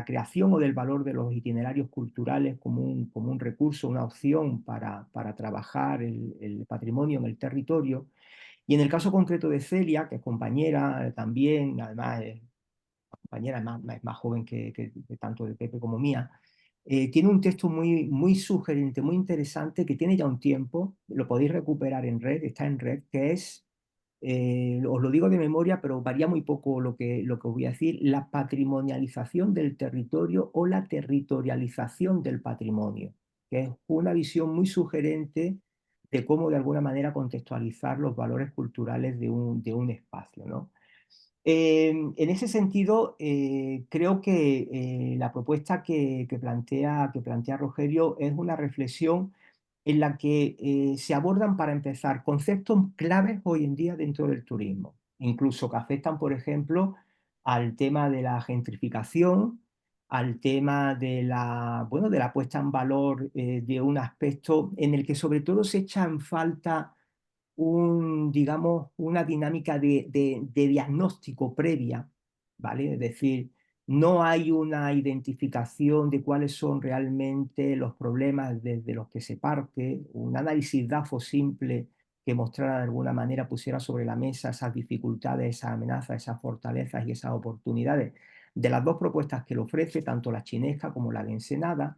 creación o del valor de los itinerarios culturales como un recurso, una opción para trabajar el patrimonio en el territorio. Y en el caso concreto de Celia, que es compañera también, además es compañera, es más joven que tanto de Pepe como mía, tiene un texto muy sugerente, muy interesante, que tiene ya un tiempo, lo podéis recuperar en red, está en red, que es os lo digo de memoria, pero varía muy poco lo que voy a decir, la patrimonialización del territorio o la territorialización del patrimonio, que es una visión muy sugerente de cómo de alguna manera contextualizar los valores culturales de un espacio, ¿no? En ese sentido, creo que la propuesta que plantea Rogerio es una reflexión en la que se abordan, para empezar, conceptos claves hoy en día dentro del turismo, incluso que afectan, por ejemplo, al tema de la gentrificación, al tema de bueno, de la puesta en valor de un aspecto en el que sobre todo se echa en falta digamos, una dinámica de diagnóstico previa, ¿vale? Es decir, no hay una identificación de cuáles son realmente los problemas desde los que se parte, un análisis DAFO simple que mostrara de alguna manera, pusiera sobre la mesa esas dificultades, esas amenazas, esas fortalezas y esas oportunidades de las dos propuestas que le ofrece, tanto la chinesca como la de Ensenada,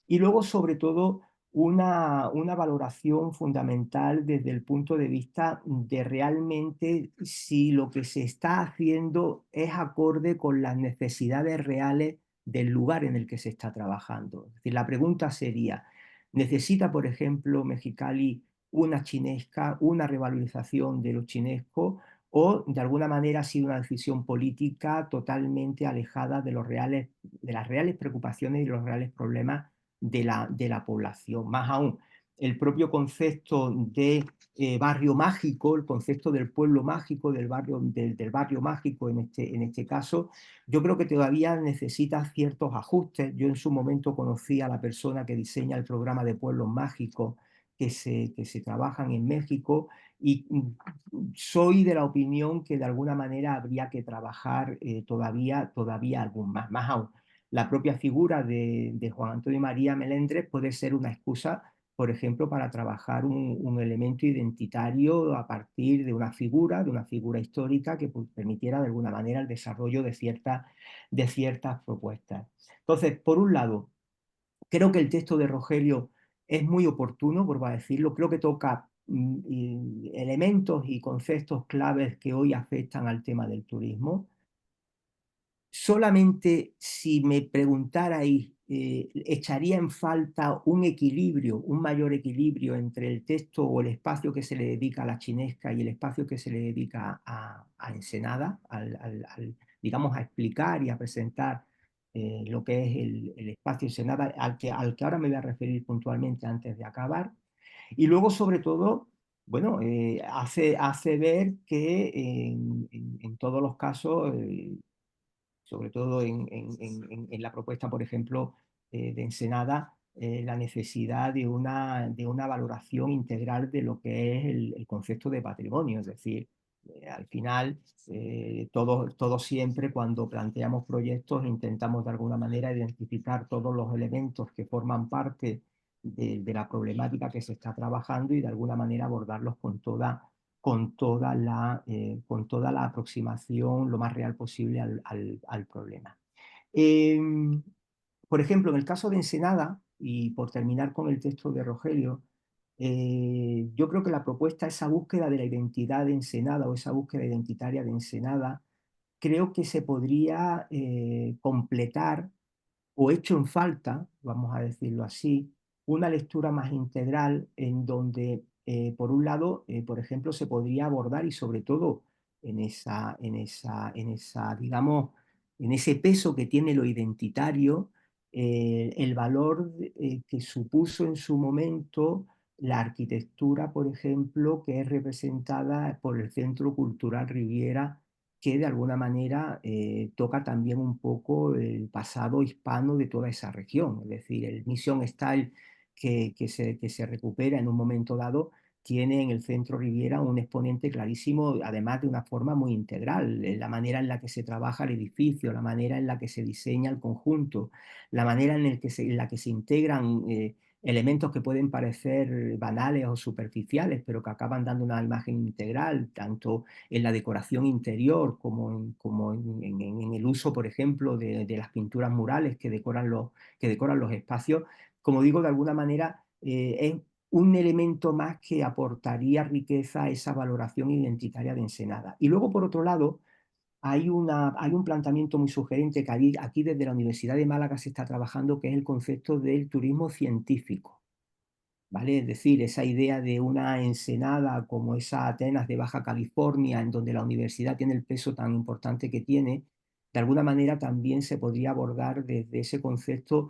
y luego, sobre todo, una valoración fundamental desde el punto de vista de realmente si lo que se está haciendo es acorde con las necesidades reales del lugar en el que se está trabajando. Es decir, la pregunta sería, ¿necesita, por ejemplo, Mexicali una chinesca, una revalorización de lo chinesco, o de alguna manera ha sido una decisión política totalmente alejada de de las reales preocupaciones y los reales problemas de la población? Más aún, el propio concepto de barrio mágico, el concepto del pueblo mágico, del barrio mágico en este caso, yo creo que todavía necesita ciertos ajustes. Yo en su momento conocí a la persona que diseña el programa de pueblos mágicos que se trabajan en México, y soy de la opinión que de alguna manera habría que trabajar todavía algún más aún. La propia figura de Juan Antonio María Melendres puede ser una excusa, por ejemplo, para trabajar un elemento identitario a partir de una figura histórica que permitiera de alguna manera el desarrollo de ciertas propuestas. Entonces, por un lado, creo que el texto de Rogelio es muy oportuno, por decirlo, creo que toca elementos y conceptos claves que hoy afectan al tema del turismo. Solamente si me preguntarais, echaría en falta un equilibrio, un mayor equilibrio entre el texto o el espacio que se le dedica a la chinesca y el espacio que se le dedica a Ensenada, digamos, a explicar y a presentar lo que es el espacio Ensenada, al que ahora me voy a referir puntualmente antes de acabar. Y luego, sobre todo, bueno, hace ver que en todos los casos, sobre todo en la propuesta, por ejemplo, de Ensenada, la necesidad de una valoración integral de lo que es el concepto de patrimonio. Es decir, al final, todos siempre cuando planteamos proyectos intentamos de alguna manera identificar todos los elementos que forman parte de la problemática que se está trabajando y de alguna manera abordarlos con toda la aproximación lo más real posible al problema. Por ejemplo, en el caso de Ensenada, y por terminar con el texto de Rogelio, yo creo que la propuesta, esa búsqueda de la identidad de Ensenada o esa búsqueda identitaria de Ensenada, creo que se podría completar o hecho en falta, vamos a decirlo así, una lectura más integral en donde, por un lado, por ejemplo, se podría abordar, y sobre todo digamos, en ese peso que tiene lo identitario, el valor que supuso en su momento la arquitectura, por ejemplo, que es representada por el Centro Cultural Riviera, que de alguna manera toca también un poco el pasado hispano de toda esa región. Es decir, el Mission Style que se recupera en un momento dado tiene en el Centro Riviera un exponente clarísimo, además de una forma muy integral, la manera en la que se trabaja el edificio, la manera en la que se diseña el conjunto, la manera en la que se integran elementos que pueden parecer banales o superficiales, pero que acaban dando una imagen integral, tanto en la decoración interior como en el uso, por ejemplo, de las pinturas murales que decoran los espacios. Como digo, de alguna manera un elemento más que aportaría riqueza a esa valoración identitaria de Ensenada. Y luego, por otro lado, hay un planteamiento muy sugerente que aquí desde la Universidad de Málaga se está trabajando, que es el concepto del turismo científico, ¿vale? Es decir, esa idea de una Ensenada como esa Atenas de Baja California, en donde la universidad tiene el peso tan importante que tiene, de alguna manera también se podría abordar desde ese concepto,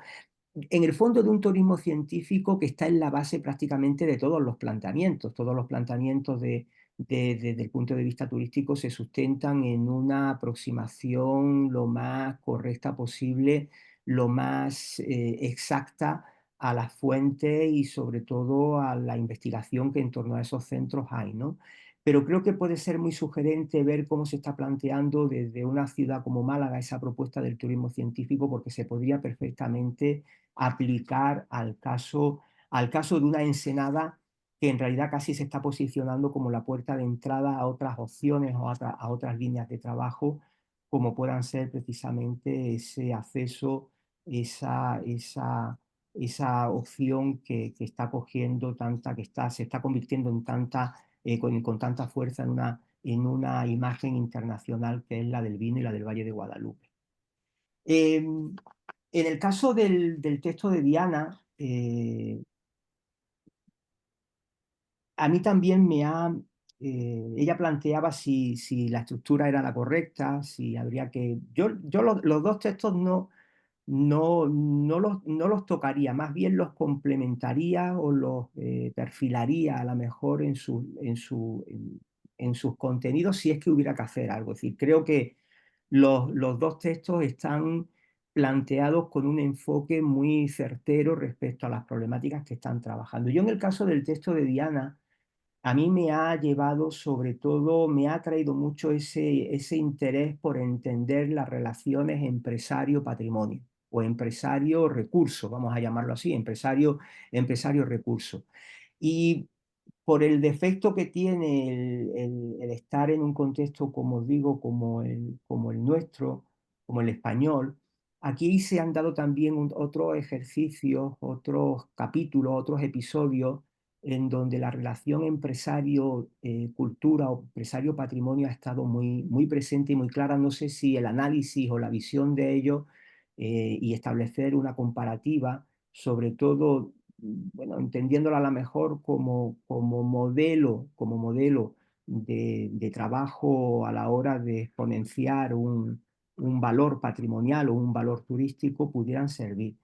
en el fondo, de un turismo científico que está en la base prácticamente de todos los planteamientos. Todos los planteamientos desde el punto de vista turístico se sustentan en una aproximación lo más correcta posible, lo más exacta a las fuentes y sobre todo a la investigación que en torno a esos centros hay, ¿no? Pero creo que puede ser muy sugerente ver cómo se está planteando desde una ciudad como Málaga esa propuesta del turismo científico, porque se podría perfectamente aplicar al caso de una Ensenada que en realidad casi se está posicionando como la puerta de entrada a otras opciones o a otras líneas de trabajo, como puedan ser precisamente ese acceso, esa opción que está cogiendo tanta, se está convirtiendo en tanta, con tanta fuerza en una imagen internacional, que es la del vino y la del Valle de Guadalupe. En el caso del texto de Diana, a mí también ella planteaba si la estructura era la correcta, si habría que... Yo los dos textos no los tocaría, más bien los complementaría o los perfilaría a lo mejor en sus contenidos, si es que hubiera que hacer algo. Es decir, creo que los dos textos están planteados con un enfoque muy certero respecto a las problemáticas que están trabajando. Yo, en el caso del texto de Diana, a mí me ha llevado, sobre todo, me ha traído mucho ese interés por entender las relaciones empresario-patrimonio o empresario-recurso, vamos a llamarlo así, empresario-recurso. Y por el defecto que tiene el estar en un contexto, como os digo, como el nuestro, como el español, aquí se han dado también otros ejercicios, otros capítulos, otros episodios en donde la relación empresario-cultura o empresario-patrimonio ha estado muy presente y muy clara. No sé si el análisis o la visión de ello y establecer una comparativa, sobre todo, bueno, entendiéndola a lo mejor como modelo de trabajo a la hora de exponenciar un valor patrimonial o un valor turístico, pudieran servir.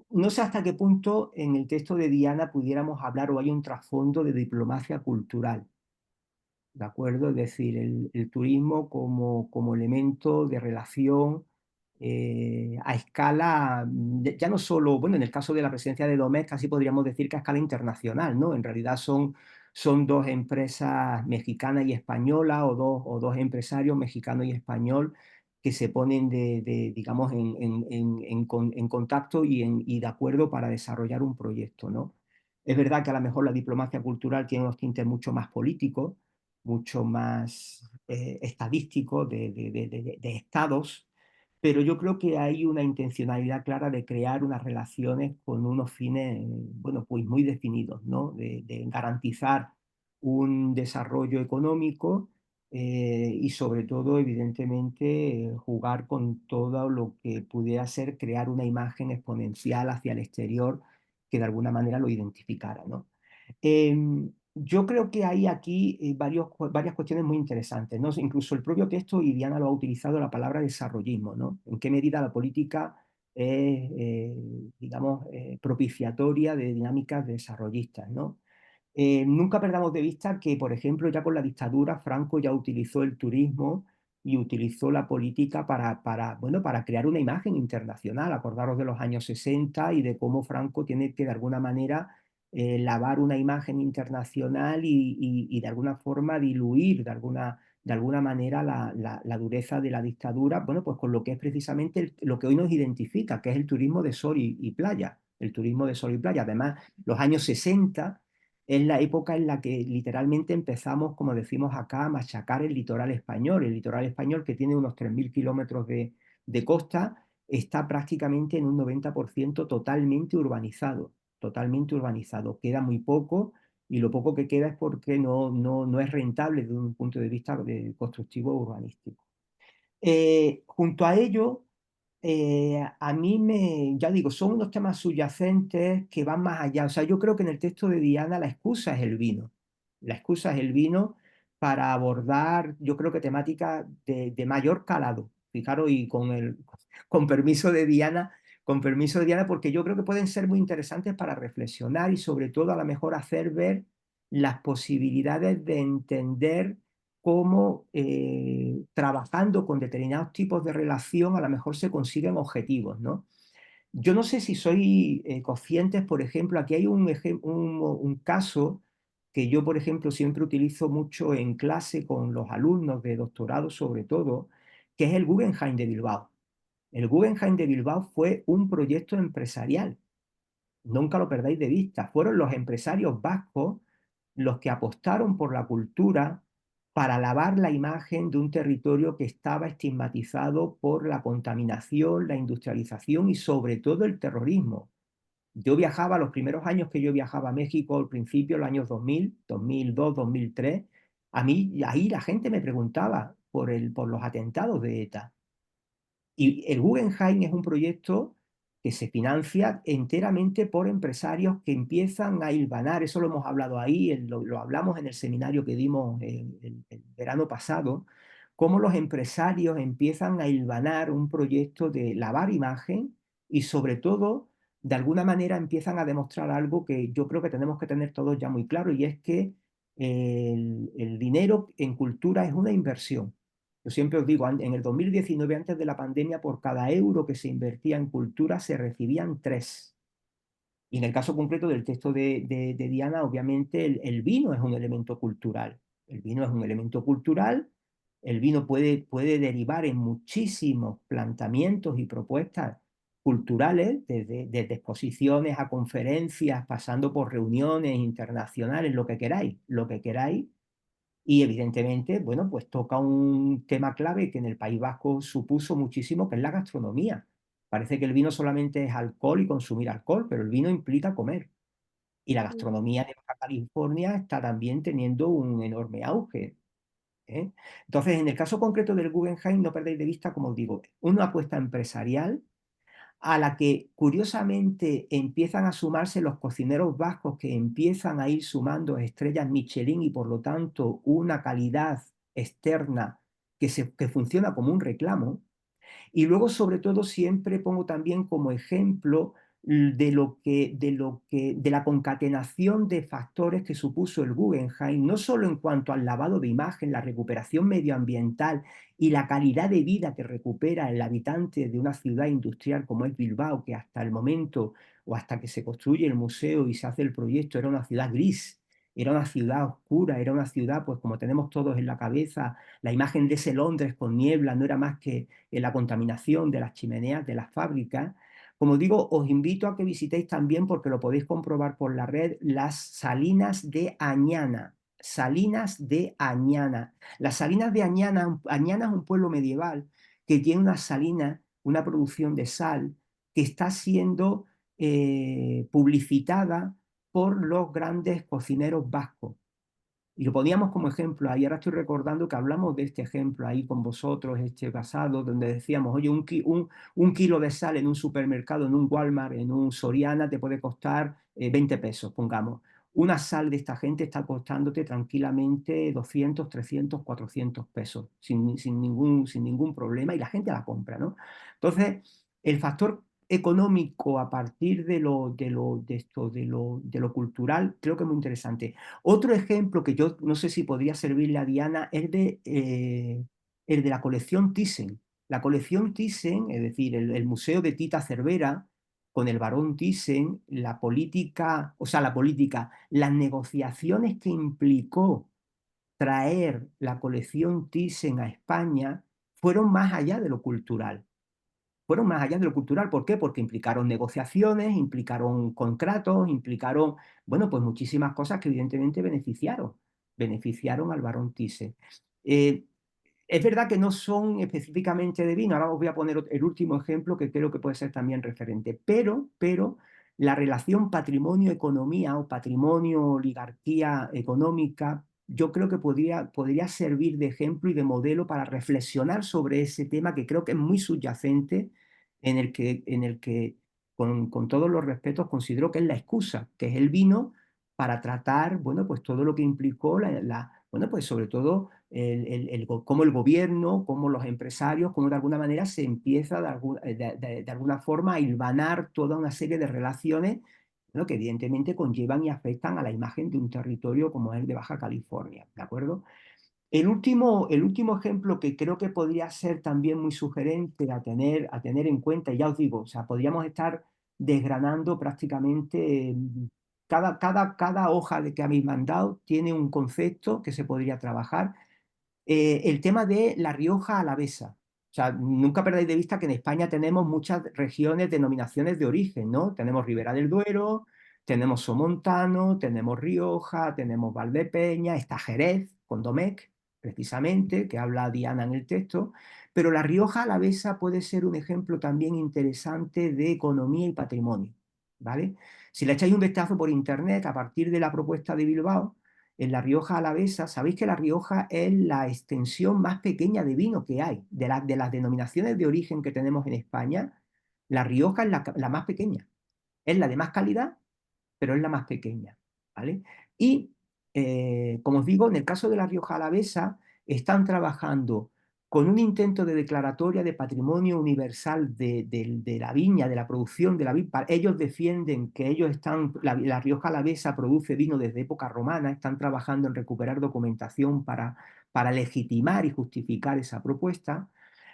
No sé hasta qué punto en el texto de Diana pudiéramos hablar o hay un trasfondo de diplomacia cultural, ¿de acuerdo? Es decir, el turismo como elemento de relación a escala, ya no solo, bueno, en el caso de la presencia de Domecq, casi podríamos decir que a escala internacional, ¿no? En realidad son dos empresas mexicanas y españolas o dos empresarios mexicano y español que se ponen digamos, en contacto y de acuerdo para desarrollar un proyecto, ¿no? Es verdad que a lo mejor la diplomacia cultural tiene unos tintes mucho más políticos, mucho más estadísticos de estados, pero yo creo que hay una intencionalidad clara de crear unas relaciones con unos fines, bueno, pues muy definidos, ¿no? De garantizar un desarrollo económico y sobre todo, evidentemente, jugar con todo lo que pudiera ser crear una imagen exponencial hacia el exterior que de alguna manera lo identificara, ¿no? Yo creo que hay aquí varias cuestiones muy interesantes, ¿no? Incluso el propio texto, y Diana lo ha utilizado, la palabra desarrollismo, ¿no? En qué medida la política es, digamos, propiciatoria de dinámicas desarrollistas, ¿no? Nunca perdamos de vista que, por ejemplo, ya con la dictadura, Franco ya utilizó el turismo y utilizó la política bueno, para crear una imagen internacional. Acordaros de los años 60 y de cómo Franco tiene que, de alguna manera, lavar una imagen internacional y de alguna forma diluir de alguna manera la dureza de la dictadura, bueno, pues con lo que es precisamente lo que hoy nos identifica, que es el turismo de sol y playa. El turismo de sol y playa. Además, los años 60 es la época en la que literalmente empezamos, como decimos acá, a machacar el litoral español que tiene unos 3.000 kilómetros de costa está prácticamente en un 90% totalmente urbanizado, totalmente urbanizado. Queda muy poco y lo poco que queda es porque no es rentable desde un punto de vista constructivo urbanístico. Junto a ello, a mí ya digo, son unos temas subyacentes que van más allá. O sea, yo creo que en el texto de Diana la excusa es el vino. La excusa es el vino para abordar, yo creo que temáticas de mayor calado. Fijaros, y con permiso de Diana, con permiso de Diana, porque yo creo que pueden ser muy interesantes para reflexionar y sobre todo a lo mejor hacer ver las posibilidades de entender cómo trabajando con determinados tipos de relación a lo mejor se consiguen objetivos, ¿no? Yo no sé si soy conscientes, por ejemplo, aquí hay un caso que yo, por ejemplo, siempre utilizo mucho en clase con los alumnos de doctorado sobre todo, que es el Guggenheim de Bilbao. El Guggenheim de Bilbao fue un proyecto empresarial, nunca lo perdáis de vista. Fueron los empresarios vascos los que apostaron por la cultura para lavar la imagen de un territorio que estaba estigmatizado por la contaminación, la industrialización y sobre todo el terrorismo. Yo viajaba, los primeros años que yo viajaba a México, al principio, los años 2000, 2002, 2003, a mí ahí la gente me preguntaba por los atentados de ETA. Y el Guggenheim es un proyecto que se financia enteramente por empresarios que empiezan a hilvanar, eso lo hemos hablado ahí, lo hablamos en el seminario que dimos el verano pasado, cómo los empresarios empiezan a hilvanar un proyecto de lavar imagen y sobre todo, de alguna manera empiezan a demostrar algo que yo creo que tenemos que tener todos ya muy claro y es que el dinero en cultura es una inversión. Yo siempre os digo, en el 2019, antes de la pandemia, por cada euro que se invertía en cultura se recibían 3. Y en el caso concreto del texto de Diana, obviamente el vino es un elemento cultural. El vino es un elemento cultural. El vino puede derivar en muchísimos planteamientos y propuestas culturales, desde exposiciones a conferencias, pasando por reuniones internacionales, lo que queráis. Y evidentemente, bueno, pues toca un tema clave que en el País Vasco supuso muchísimo, que es la gastronomía. Parece que el vino solamente es alcohol y consumir alcohol, pero el vino implica comer. Y la gastronomía de Baja California está también teniendo un enorme auge, ¿eh? Entonces, en el caso concreto del Guggenheim, no perdáis de vista, como os digo, una apuesta empresarial a la que curiosamente empiezan a sumarse los cocineros vascos que empiezan a ir sumando estrellas Michelin y por lo tanto una calidad externa que funciona como un reclamo. Y luego, sobre todo, siempre pongo también como ejemplo de la concatenación de factores que supuso el Guggenheim, no solo en cuanto al lavado de imagen, la recuperación medioambiental y la calidad de vida que recupera el habitante de una ciudad industrial como es Bilbao, que hasta el momento o hasta que se construye el museo y se hace el proyecto era una ciudad gris. Era una ciudad oscura, era una ciudad, pues como tenemos todos en la cabeza, la imagen de ese Londres con niebla no era más que la contaminación de las chimeneas de las fábricas. Como digo, os invito a que visitéis también, porque lo podéis comprobar por la red, las Salinas de Añana. Salinas de Añana. Las Salinas de Añana, Añana es un pueblo medieval que tiene una salina, una producción de sal, que está siendo publicitada por los grandes cocineros vascos. Y lo poníamos como ejemplo ahí. Ahora estoy recordando que hablamos de este ejemplo ahí con vosotros, este pasado, donde decíamos, oye, un kilo de sal en un supermercado, en un Walmart, en un Soriana, te puede costar 20 pesos, pongamos. Una sal de esta gente está costándote tranquilamente 200, 300, 400 pesos, sin ningún problema, y la gente la compra, ¿no? Entonces, el factor económico a partir de lo cultural, creo que es muy interesante. Otro ejemplo que yo no sé si podría servirle a Diana es el de la colección Thyssen. La colección Thyssen, es decir, el museo de Tita Cervera con el barón Thyssen, las negociaciones que implicó traer la colección Thyssen a España fueron más allá de lo cultural. Fueron más allá de lo cultural. ¿Por qué? Porque implicaron negociaciones, implicaron contratos, implicaron, bueno, pues muchísimas cosas que evidentemente beneficiaron al barón Thyssen. Es verdad que no son específicamente de vino. Ahora os voy a poner el último ejemplo que creo que puede ser también referente. Pero la relación patrimonio-economía o patrimonio-oligarquía económica, yo creo que podría servir de ejemplo y de modelo para reflexionar sobre ese tema que creo que es muy subyacente, en el que con todos los respetos, considero que es la excusa, que es el vino para tratar, bueno, pues todo lo que implicó bueno, pues sobre todo cómo el gobierno, cómo los empresarios, cómo de alguna manera se empieza de alguna forma a hilvanar toda una serie de relaciones, ¿no?, que evidentemente conllevan y afectan a la imagen de un territorio como es el de Baja California, ¿de acuerdo? El último ejemplo que creo que podría ser también muy sugerente a tener en cuenta, y ya os digo, o sea, podríamos estar desgranando prácticamente cada hoja de que habéis mandado tiene un concepto que se podría trabajar. El tema de La Rioja Alavesa. O sea, nunca perdáis de vista que en España tenemos muchas regiones, denominaciones de origen, ¿no? Tenemos Ribera del Duero, tenemos Somontano, tenemos Rioja, tenemos Valdepeña, está Jerez, con Domecq, precisamente, que habla Diana en el texto, pero La Rioja Alavesa puede ser un ejemplo también interesante de economía y patrimonio, ¿vale? Si le echáis un vistazo por internet a partir de la propuesta de Bilbao, en La Rioja Alavesa, sabéis que La Rioja es la extensión más pequeña de vino que hay. De las denominaciones de origen que tenemos en España, La Rioja es la más pequeña. Es la de más calidad, pero es la más pequeña, ¿vale? Y, como os digo, en el caso de La Rioja Alavesa, están trabajando con un intento de declaratoria de patrimonio universal de la viña, de la producción de la viña. Ellos defienden que La Rioja Alavesa produce vino desde época romana, están trabajando en recuperar documentación para legitimar y justificar esa propuesta,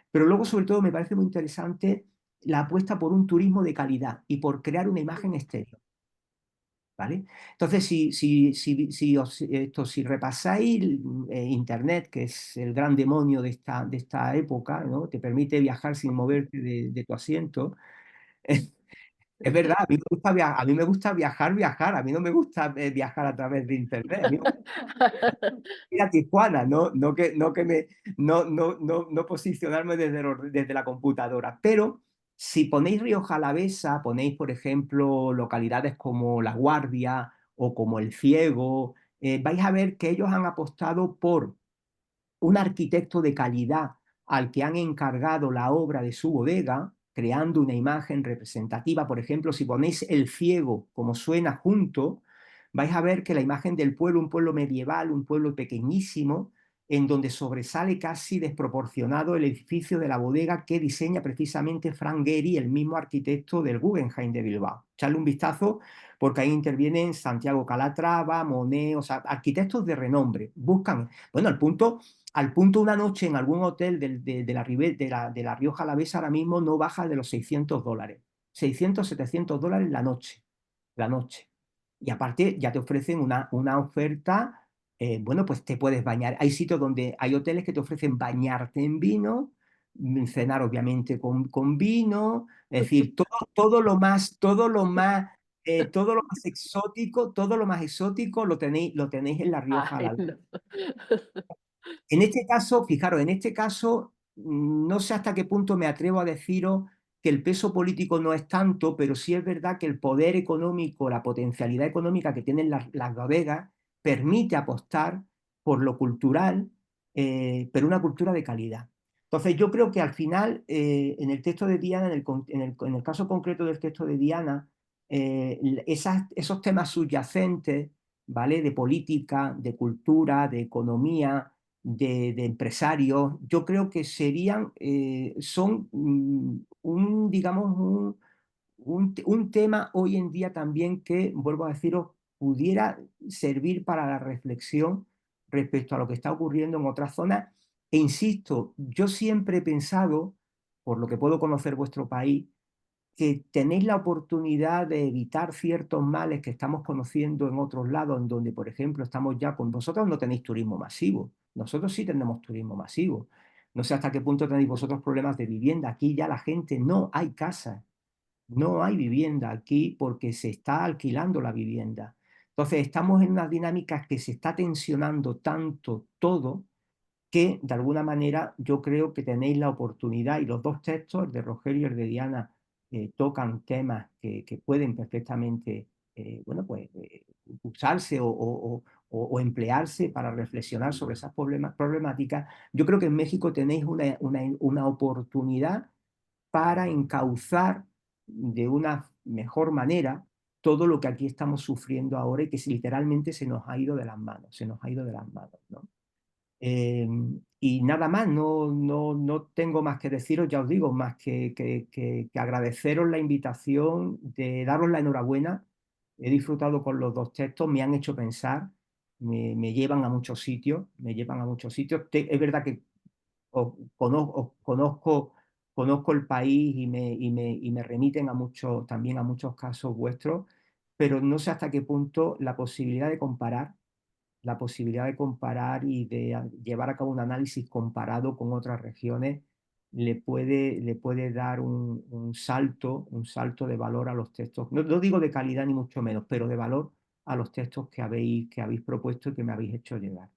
pero luego, sobre todo, me parece muy interesante la apuesta por un turismo de calidad y por crear una imagen exterior, ¿vale? Entonces, si repasáis Internet, que es el gran demonio de esta época, ¿no?, te permite viajar sin moverte de tu asiento. Es verdad, a mí me gusta viajar, a mí no me gusta viajar a través de Internet. A mí me gusta ir a Tijuana, no posicionarme desde la computadora. Pero si ponéis Rioja Alavesa, ponéis, por ejemplo, localidades como La Guardia o como El Ciego, vais a ver que ellos han apostado por un arquitecto de calidad al que han encargado la obra de su bodega, creando una imagen representativa. Por ejemplo, si ponéis El Ciego como suena junto, vais a ver que la imagen del pueblo, un pueblo medieval, un pueblo pequeñísimo, en donde sobresale casi desproporcionado el edificio de la bodega que diseña precisamente Frank Gehry, el mismo arquitecto del Guggenheim de Bilbao. Echarle un vistazo porque ahí intervienen Santiago Calatrava, Monet, o sea, arquitectos de renombre. Buscan, bueno, al punto una noche en algún hotel de la Rioja Alavesa ahora mismo no baja de los $600. 600, $700 la noche. Y aparte ya te ofrecen una oferta, bueno, pues te puedes bañar. Hay hoteles que te ofrecen bañarte en vino, cenar obviamente con vino, es decir, todo lo más exótico lo tenéis en La Rioja Ay, Alavesa. no. En este caso, fijaros, no sé hasta qué punto me atrevo a deciros que el peso político no es tanto, pero sí es verdad que el poder económico, la potencialidad económica que tienen las bodegas, permite apostar por lo cultural, pero una cultura de calidad. Entonces, yo creo que al final, en el texto de Diana, en el caso concreto del texto de Diana, esos temas subyacentes, ¿vale?, de política, de cultura, de economía, de empresarios, yo creo que son digamos, un tema hoy en día también que, vuelvo a deciros, pudiera servir para la reflexión respecto a lo que está ocurriendo en otras zonas. E insisto, yo siempre he pensado, por lo que puedo conocer vuestro país, que tenéis la oportunidad de evitar ciertos males que estamos conociendo en otros lados, en donde, por ejemplo, estamos ya con vosotros, no tenéis turismo masivo. Nosotros sí tenemos turismo masivo. No sé hasta qué punto tenéis vosotros problemas de vivienda. Aquí ya la gente no hay casas, no hay vivienda aquí porque se está alquilando la vivienda. Entonces, estamos en unas dinámicas que se está tensionando tanto todo que de alguna manera yo creo que tenéis la oportunidad, y los dos textos, el de Rogelio y el de Diana, tocan temas que pueden perfectamente bueno, pues, usarse o emplearse para reflexionar sobre esas problemáticas. Yo creo que en México tenéis una oportunidad para encauzar de una mejor manera todo lo que aquí estamos sufriendo ahora y que literalmente se nos ha ido de las manos, se nos ha ido de las manos, ¿no? Y nada más, no tengo más que deciros, ya os digo, más que agradeceros la invitación, de daros la enhorabuena. He disfrutado con los dos textos, me han hecho pensar, me llevan a muchos sitios, me llevan a muchos sitios. Es verdad que conozco el país y me remiten también a muchos casos vuestros, pero no sé hasta qué punto la posibilidad de comparar y de llevar a cabo un análisis comparado con otras regiones le puede dar un salto de valor a los textos. No digo de calidad ni mucho menos, pero de valor a los textos que habéis propuesto y que me habéis hecho llegar.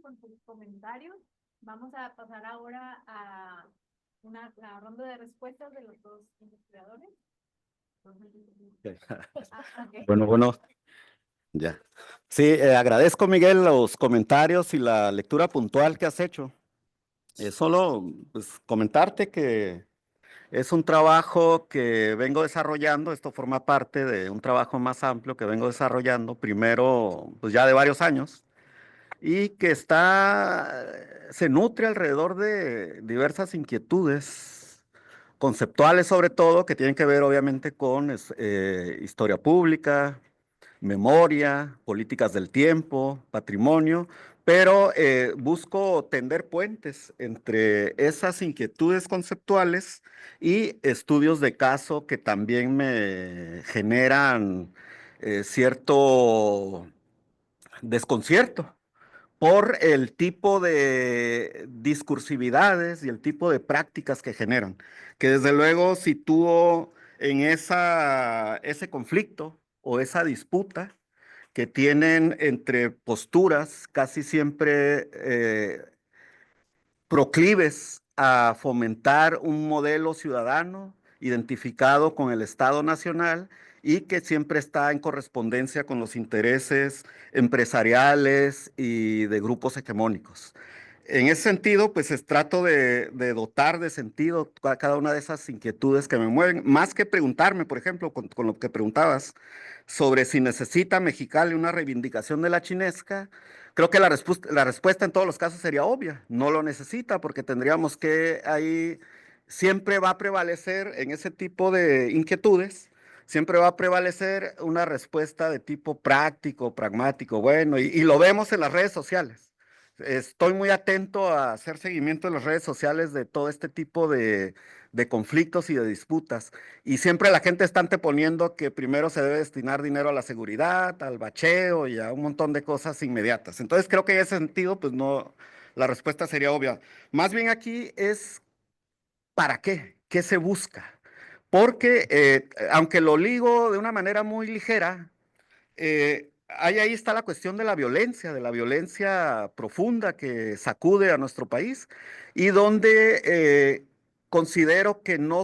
Por sus comentarios. Vamos a pasar ahora a la ronda de respuestas de los dos investigadores. Okay. Bueno, ya. Sí, agradezco, Miguel, los comentarios y la lectura puntual que has hecho. Solo pues, comentarte que es un trabajo que vengo desarrollando, esto forma parte de un trabajo más amplio que vengo desarrollando, primero, pues ya de varios años, y que se nutre alrededor de diversas inquietudes conceptuales sobre todo, que tienen que ver obviamente con historia pública, memoria, políticas del tiempo, patrimonio, pero busco tender puentes entre esas inquietudes conceptuales y estudios de caso que también me generan cierto desconcierto por el tipo de discursividades y el tipo de prácticas que generan, que desde luego sitúo en ese conflicto o esa disputa que tienen entre posturas casi siempre proclives a fomentar un modelo ciudadano identificado con el Estado Nacional y que siempre está en correspondencia con los intereses empresariales y de grupos hegemónicos. En ese sentido, pues trato de dotar de sentido a cada una de esas inquietudes que me mueven, más que preguntarme, por ejemplo, con lo que preguntabas, sobre si necesita Mexicali una reivindicación de la chinesca. Creo que la respuesta en todos los casos sería obvia, no lo necesita porque tendríamos que ahí siempre va a prevalecer en ese tipo de inquietudes, siempre va a prevalecer una respuesta de tipo práctico, pragmático, bueno, y lo vemos en las redes sociales. Estoy muy atento a hacer seguimiento en las redes sociales de todo este tipo de conflictos y de disputas. Y siempre la gente está anteponiendo que primero se debe destinar dinero a la seguridad, al bacheo y a un montón de cosas inmediatas. Entonces creo que en ese sentido, pues no, la respuesta sería obvia. Más bien aquí es ¿para qué? ¿Qué se busca? Porque aunque lo ligo de una manera muy ligera, ahí está la cuestión de la violencia profunda que sacude a nuestro país y donde considero que no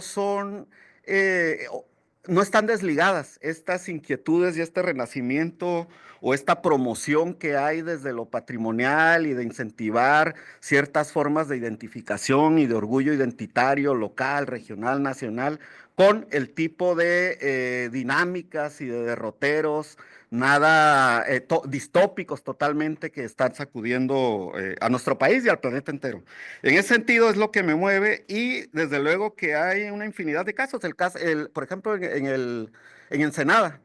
están desligadas estas inquietudes y este renacimiento o esta promoción que hay desde lo patrimonial y de incentivar ciertas formas de identificación y de orgullo identitario local, regional, nacional, con el tipo de dinámicas y de derroteros nada distópicos totalmente que están sacudiendo a nuestro país y al planeta entero. En ese sentido es lo que me mueve y desde luego que hay una infinidad de casos. Por ejemplo, en Ensenada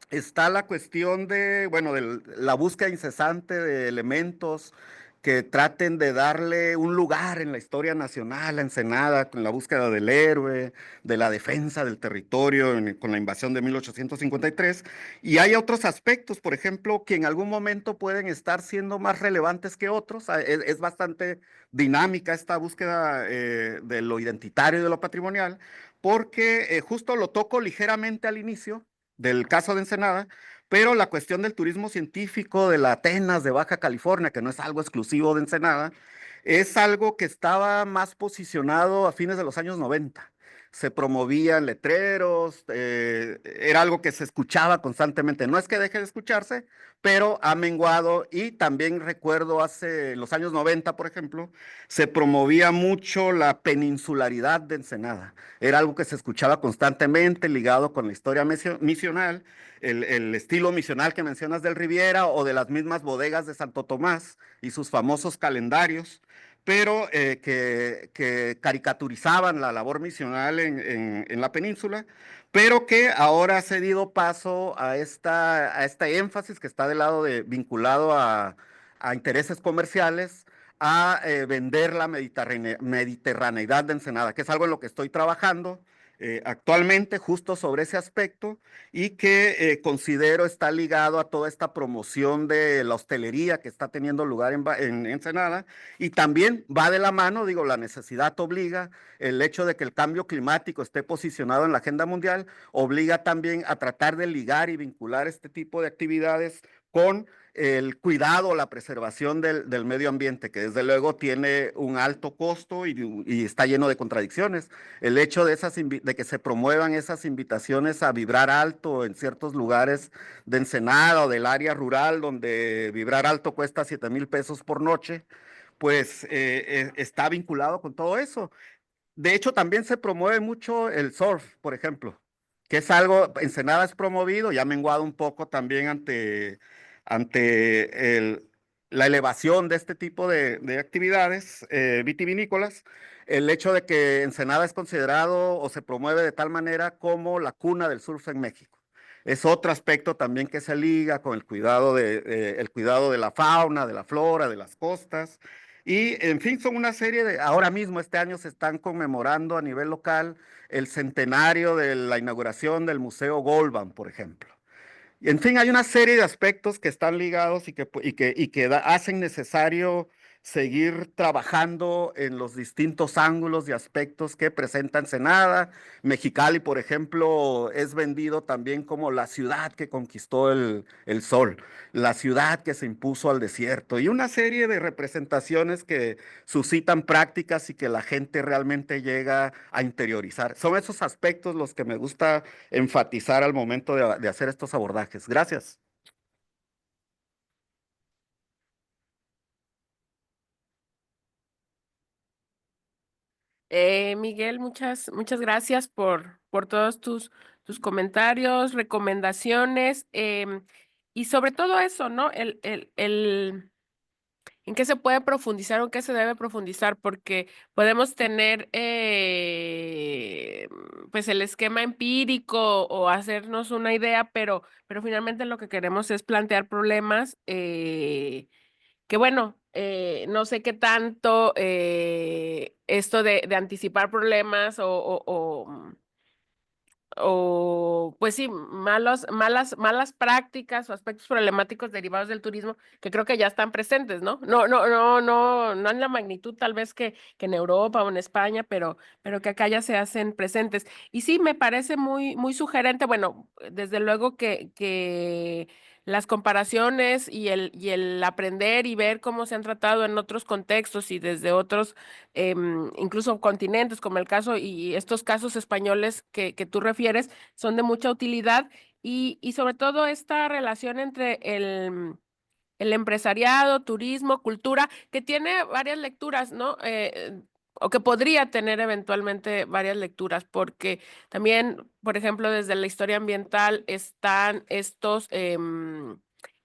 está la cuestión de, bueno, de la búsqueda incesante de elementos que traten de darle un lugar en la historia nacional a Ensenada, con la búsqueda del héroe, de la defensa del territorio con la invasión de 1853. Y hay otros aspectos, por ejemplo, que en algún momento pueden estar siendo más relevantes que otros. Es bastante dinámica esta búsqueda de lo identitario y de lo patrimonial, porque justo lo toco ligeramente al inicio del caso de Ensenada, pero la cuestión del turismo científico de la Atenas de Baja California, que no es algo exclusivo de Ensenada, es algo que estaba más posicionado a fines de los años 90. Se promovían letreros, era algo que se escuchaba constantemente. No es que deje de escucharse, pero ha menguado. Y también recuerdo hace los años 90, por ejemplo, se promovía mucho la peninsularidad de Ensenada. Era algo que se escuchaba constantemente ligado con la historia misional, el estilo misional que mencionas del Riviera o de las mismas bodegas de Santo Tomás y sus famosos calendarios, pero que caricaturizaban la labor misional en la península, pero que ahora ha cedido paso a este énfasis que está del lado vinculado a intereses comerciales, a vender la mediterraneidad de Ensenada, que es algo en lo que estoy trabajando actualmente justo sobre ese aspecto y que considero está ligado a toda esta promoción de la hostelería que está teniendo lugar en Ensenada y también va de la mano, digo, la necesidad obliga, el hecho de que el cambio climático esté posicionado en la agenda mundial obliga también a tratar de ligar y vincular este tipo de actividades con el cuidado, la preservación del medio ambiente, que desde luego tiene un alto costo y está lleno de contradicciones. El hecho de que se promuevan esas invitaciones a vibrar alto en ciertos lugares de Ensenada o del área rural, donde vibrar alto cuesta 7,000 pesos por noche, pues está vinculado con todo eso. De hecho, también se promueve mucho el surf, por ejemplo, que es algo, Ensenada es promovido, ya ha menguado un poco también ante la elevación de este tipo de actividades vitivinícolas, el hecho de que Ensenada es considerado o se promueve de tal manera como la cuna del surf en México. Es otro aspecto también que se liga con el cuidado de la fauna, de la flora, de las costas. Y en fin, son una serie ahora mismo este año se están conmemorando a nivel local el centenario de la inauguración del Museo Goldban, por ejemplo. Y en fin, hay una serie de aspectos que están ligados y que hacen necesario seguir trabajando en los distintos ángulos y aspectos que presenta Ensenada. Mexicali, por ejemplo, es vendido también como la ciudad que conquistó el sol, la ciudad que se impuso al desierto y una serie de representaciones que suscitan prácticas y que la gente realmente llega a interiorizar. Son esos aspectos los que me gusta enfatizar al momento de hacer estos abordajes. Gracias. Miguel, muchas gracias por todos tus comentarios, recomendaciones, y sobre todo eso, ¿no? ¿En qué se puede profundizar o en qué se debe profundizar? Porque podemos tener pues el esquema empírico o hacernos una idea, pero finalmente lo que queremos es plantear problemas que bueno, no sé qué tanto esto de anticipar problemas o pues sí, malas prácticas o aspectos problemáticos derivados del turismo que creo que ya están presentes, ¿no? No en la magnitud tal vez que en Europa o en España, pero que acá ya se hacen presentes. Y sí, me parece muy sugerente, bueno, desde luego que las comparaciones y el aprender y ver cómo se han tratado en otros contextos y desde otros incluso continentes, como el caso y estos casos españoles que tú refieres, son de mucha utilidad y sobre todo esta relación entre el empresariado, turismo, cultura, que tiene varias lecturas, ¿no? O que podría tener eventualmente varias lecturas, porque también, por ejemplo, desde la historia ambiental están estos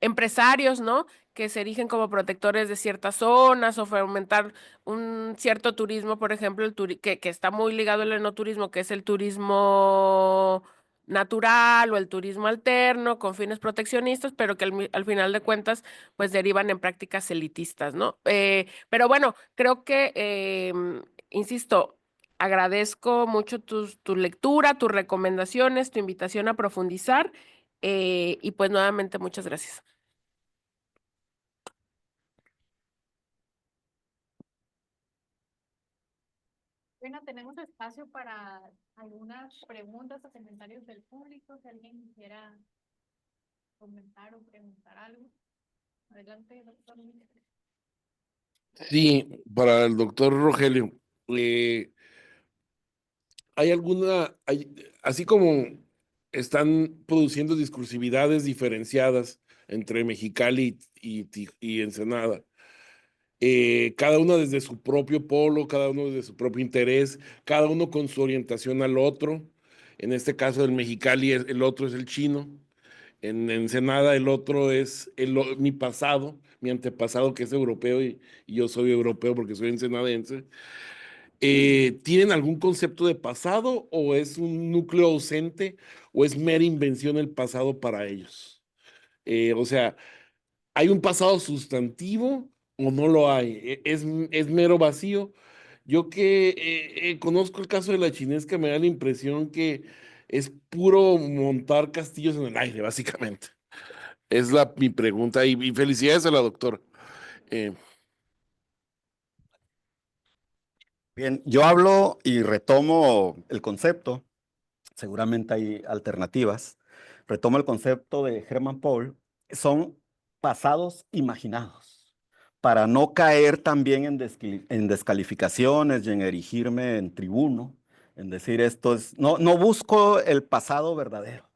empresarios, ¿no? Que se erigen como protectores de ciertas zonas o fomentar un cierto turismo, por ejemplo, que está muy ligado al enoturismo, que es el turismo natural o el turismo alterno con fines proteccionistas, pero que al final de cuentas pues derivan en prácticas elitistas, ¿no? Pero bueno, creo que, insisto, agradezco mucho tu lectura, tus recomendaciones, tu invitación a profundizar y pues nuevamente muchas gracias. Bueno, tenemos espacio para algunas preguntas o comentarios del público. Si alguien quisiera comentar o preguntar algo. Adelante, doctor. Sí, para el doctor Rogelio, ¿hay así como están produciendo discursividades diferenciadas entre Mexicali y Ensenada, cada uno desde su propio polo, cada uno desde su propio interés, cada uno con su orientación al otro? En este caso del Mexicali, el otro es el chino. En Ensenada el otro es mi pasado, mi antepasado que es europeo y yo soy europeo porque soy ensenadense. ¿Tienen algún concepto de pasado o es un núcleo ausente o es mera invención el pasado para ellos? O sea, ¿hay un pasado sustantivo o no lo hay? ¿Es mero vacío? Yo que conozco el caso de la chinesca, me da la impresión que es puro montar castillos en el aire, básicamente. Es mi pregunta y felicidades a la doctora. Eh, Bien, yo hablo y retomo el concepto, seguramente hay alternativas, retomo el concepto de Hermann Pohl, son pasados imaginados, para no caer también en descalificaciones y en erigirme en tribuno, en decir esto es, no busco el pasado verdadero.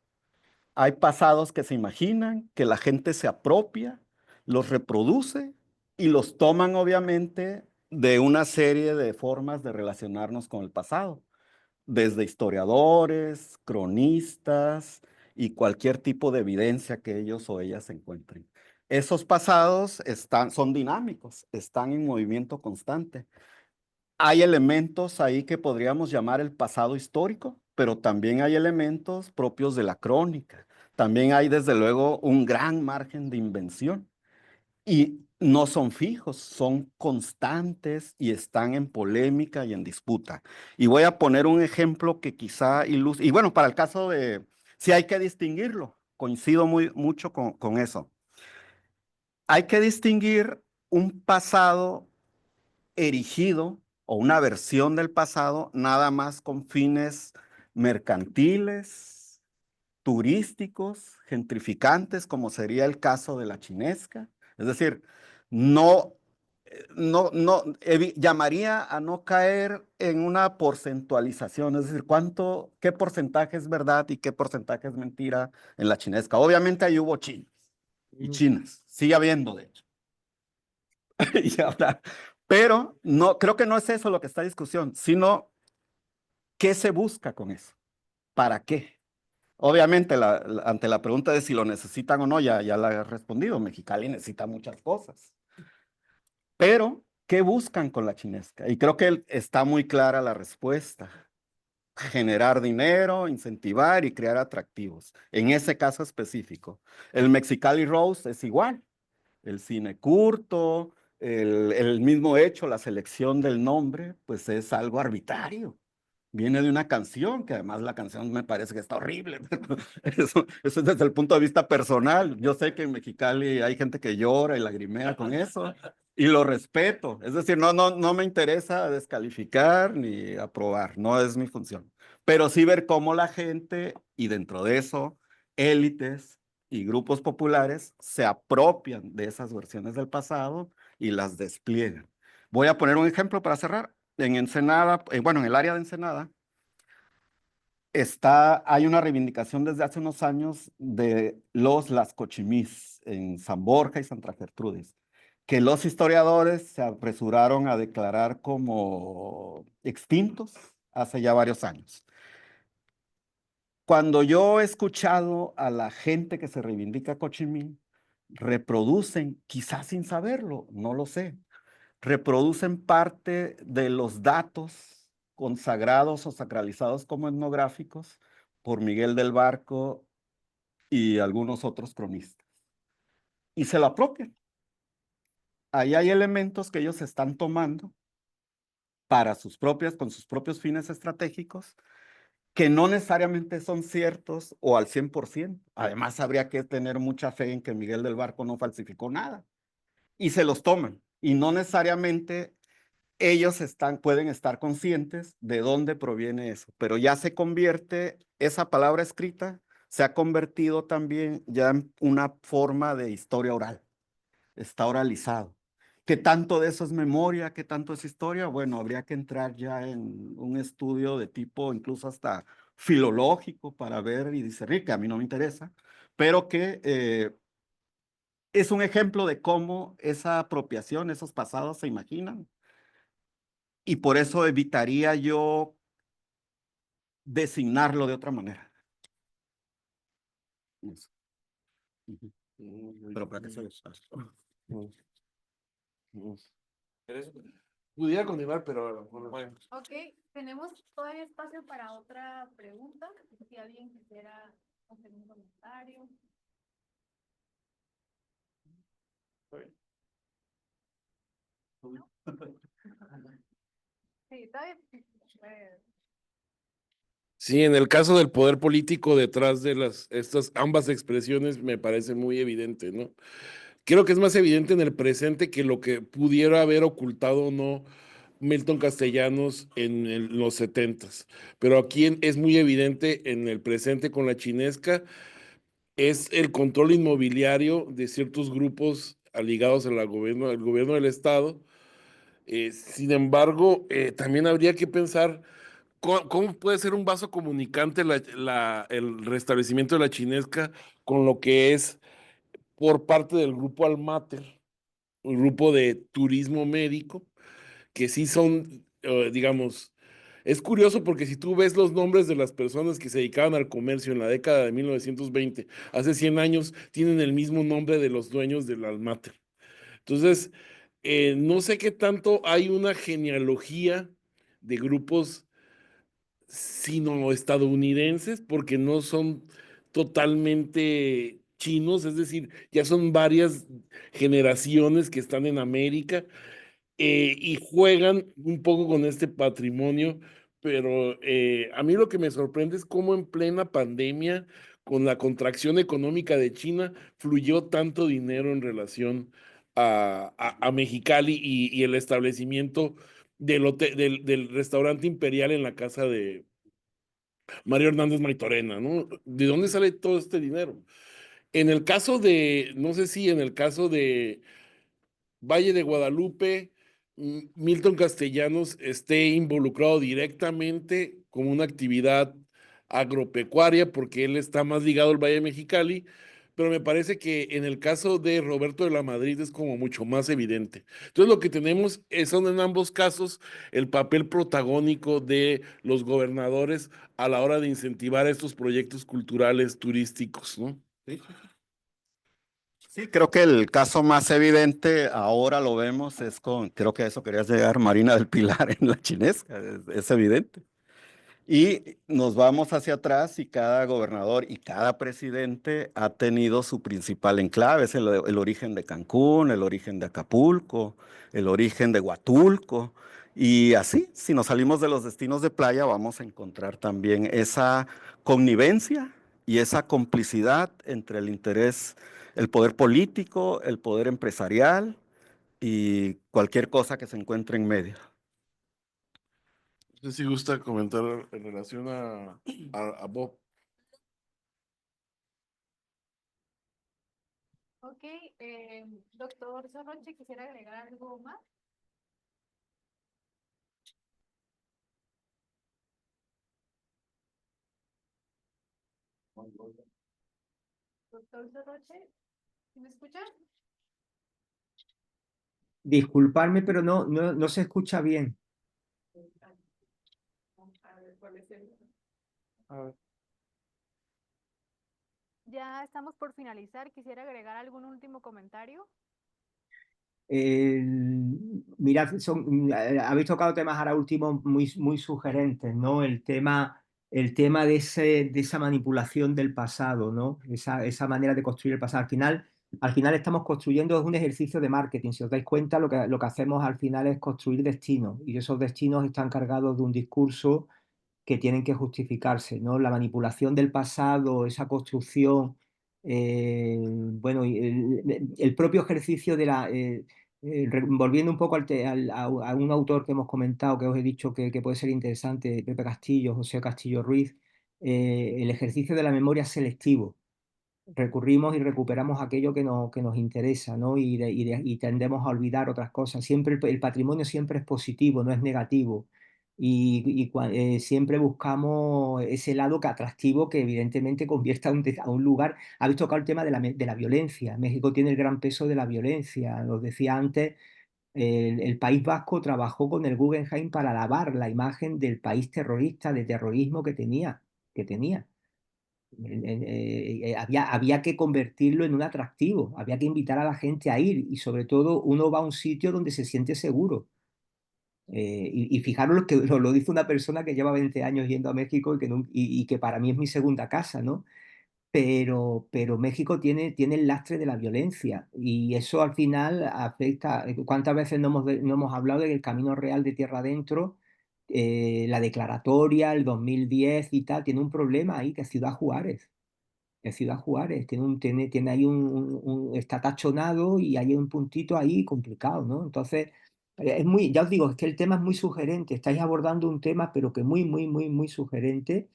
Hay pasados que se imaginan, que la gente se apropia, los reproduce y los toman obviamente de una serie de formas de relacionarnos con el pasado, desde historiadores, cronistas y cualquier tipo de evidencia que ellos o ellas encuentren. Esos pasados son dinámicos, están en movimiento constante. Hay elementos ahí que podríamos llamar el pasado histórico, pero también hay elementos propios de la crónica. También hay, desde luego, un gran margen de invención. Y no son fijos, son constantes y están en polémica y en disputa. Y voy a poner un ejemplo que quizá ilustre. Y bueno, para el caso de, sí hay que distinguirlo, coincido mucho con eso. Hay que distinguir un pasado erigido o una versión del pasado nada más con fines mercantiles, turísticos, gentrificantes, como sería el caso de la chinesca. Es decir, no, llamaría a no caer en una porcentualización, es decir, qué porcentaje es verdad y qué porcentaje es mentira en la chinesca. Obviamente ahí hubo chinos y chinas, sigue habiendo de hecho. Y ahora, pero no, creo que no es eso lo que está en discusión, sino qué se busca con eso, para qué. Obviamente, ante la pregunta de si lo necesitan o no, ya la he respondido. Mexicali necesita muchas cosas. Pero, ¿qué buscan con la chinesca? Y creo que está muy clara la respuesta. Generar dinero, incentivar y crear atractivos. En ese caso específico. El Mexicali Rose es igual. El cine curto, el mismo hecho, la selección del nombre, pues es algo arbitrario. Viene de una canción, que además la canción me parece que está horrible, pero eso es desde el punto de vista personal. Yo sé que en Mexicali hay gente que llora y lagrimea con eso, y lo respeto. Es decir, no me interesa descalificar ni aprobar, no es mi función. Pero sí ver cómo la gente, y dentro de eso, élites y grupos populares se apropian de esas versiones del pasado y las despliegan. Voy a poner un ejemplo para cerrar. En Ensenada, bueno, en el área de Ensenada, hay una reivindicación desde hace unos años de las Cochimís en San Borja y Santa Gertrudis, que los historiadores se apresuraron a declarar como extintos hace ya varios años. Cuando yo he escuchado a la gente que se reivindica Cochimí, reproducen, quizás sin saberlo, no lo sé, reproducen parte de los datos consagrados o sacralizados como etnográficos por Miguel del Barco y algunos otros cronistas. Y se lo apropian. Ahí hay elementos que ellos están tomando para con sus propios fines estratégicos, que no necesariamente son ciertos o al 100%. Además, habría que tener mucha fe en que Miguel del Barco no falsificó nada. Y se los toman. Y no necesariamente ellos pueden estar conscientes de dónde proviene eso. Pero ya se convierte, esa palabra escrita se ha convertido también ya en una forma de historia oral. Está oralizado. ¿Qué tanto de eso es memoria? ¿Qué tanto es historia? Bueno, habría que entrar ya en un estudio de tipo incluso hasta filológico para ver y discernir, que a mí no me interesa, pero que es un ejemplo de cómo esa apropiación, esos pasados se imaginan. Y por eso evitaría yo designarlo de otra manera. Eso. Ujú. Pero para que se Pudiera continuar, pero bueno. Ok, tenemos todavía espacio para otra pregunta. Si alguien quisiera hacer un comentario. Sí, está bien. Sí, en el caso del poder político detrás de estas ambas expresiones me parece muy evidente, ¿no? Creo que es más evidente en el presente que lo que pudiera haber ocultado o no Milton Castellanos en los 70s. Pero aquí es muy evidente en el presente con la chinesca, es el control inmobiliario de ciertos grupos ligados al gobierno del Estado. Sin embargo, también habría que pensar cómo puede ser un vaso comunicante el restablecimiento de la chinesca con lo que es por parte del grupo Almater, un grupo de turismo médico, que sí son, digamos, es curioso porque si tú ves los nombres de las personas que se dedicaban al comercio en la década de 1920, hace 100 años, tienen el mismo nombre de los dueños del Almater. Entonces, no sé qué tanto hay una genealogía de grupos sino-estadounidenses, porque no son totalmente chinos, es decir, ya son varias generaciones que están en América y juegan un poco con este patrimonio, pero a mí lo que me sorprende es cómo en plena pandemia, con la contracción económica de China, fluyó tanto dinero en relación a Mexicali y el establecimiento del restaurante Imperial en la casa de Mario Hernández Maitorena, ¿no? ¿De dónde sale todo este dinero? En el caso no sé si en el caso de Valle de Guadalupe, Milton Castellanos esté involucrado directamente con una actividad agropecuaria, porque él está más ligado al Valle de Mexicali, pero me parece que en el caso de Roberto de la Madrid es como mucho más evidente. Entonces lo que tenemos son en ambos casos el papel protagónico de los gobernadores a la hora de incentivar estos proyectos culturales turísticos, ¿no? Sí. Sí, creo que el caso más evidente ahora lo vemos creo que a eso querías llegar, Marina del Pilar en la chinesca, es evidente. Y nos vamos hacia atrás y cada gobernador y cada presidente ha tenido su principal enclave, es el origen de Cancún, el origen de Acapulco, el origen de Huatulco. Y así, si nos salimos de los destinos de playa, vamos a encontrar también esa connivencia y esa complicidad entre el interés, el poder político, el poder empresarial y cualquier cosa que se encuentre en medio. No sé si gusta comentar en relación a Bob. Ok, doctor Sorroche, ¿quisiera agregar algo más? Doctor Sorroche, ¿sí me escucha? Disculparme, pero no se escucha bien. A ver, ¿cuál es el? A ver. Ya estamos por finalizar. ¿Quisiera agregar algún último comentario? Mirad, habéis tocado temas ahora últimos muy sugerentes, ¿no? El tema el tema de esa manipulación del pasado, ¿no? Esa manera de construir el pasado. Al final estamos construyendo, es un ejercicio de marketing. Si os dais cuenta, lo que hacemos al final es construir destinos, y esos destinos están cargados de un discurso que tienen que justificarse, ¿no? La manipulación del pasado, esa construcción, bueno, y el propio ejercicio de volviendo un poco a un autor que hemos comentado, que os he dicho que puede ser interesante, Pepe Castillo, José Castillo Ruiz, el ejercicio de la memoria selectivo. Recurrimos y recuperamos aquello que nos interesa, ¿no? Y tendemos a olvidar otras cosas. Siempre el patrimonio siempre es positivo, no es negativo. Siempre buscamos ese lado atractivo que evidentemente convierta a un lugar. Habéis tocado el tema de la violencia. México tiene el gran peso de la violencia. Os decía antes, el País Vasco trabajó con el Guggenheim para lavar la imagen del país terrorista, de terrorismo que tenía. Había que convertirlo en un atractivo, había que invitar a la gente a ir, y sobre todo uno va a un sitio donde se siente seguro. Y fijaros que lo dice una persona que lleva 20 años yendo a México y que para mí es mi segunda casa, ¿no? Pero México tiene el lastre de la violencia, y eso al final afecta. ¿Cuántas veces no hemos hablado del Camino Real de Tierra Adentro? La declaratoria, el 2010 y tal, tiene un problema ahí, que es Ciudad Juárez. En Ciudad Juárez tiene ahí está tachonado, y hay un puntito ahí complicado, ¿no? Entonces, ya os digo, es que el tema es muy sugerente. Estáis abordando un tema, pero que muy, muy, muy, muy sugerente.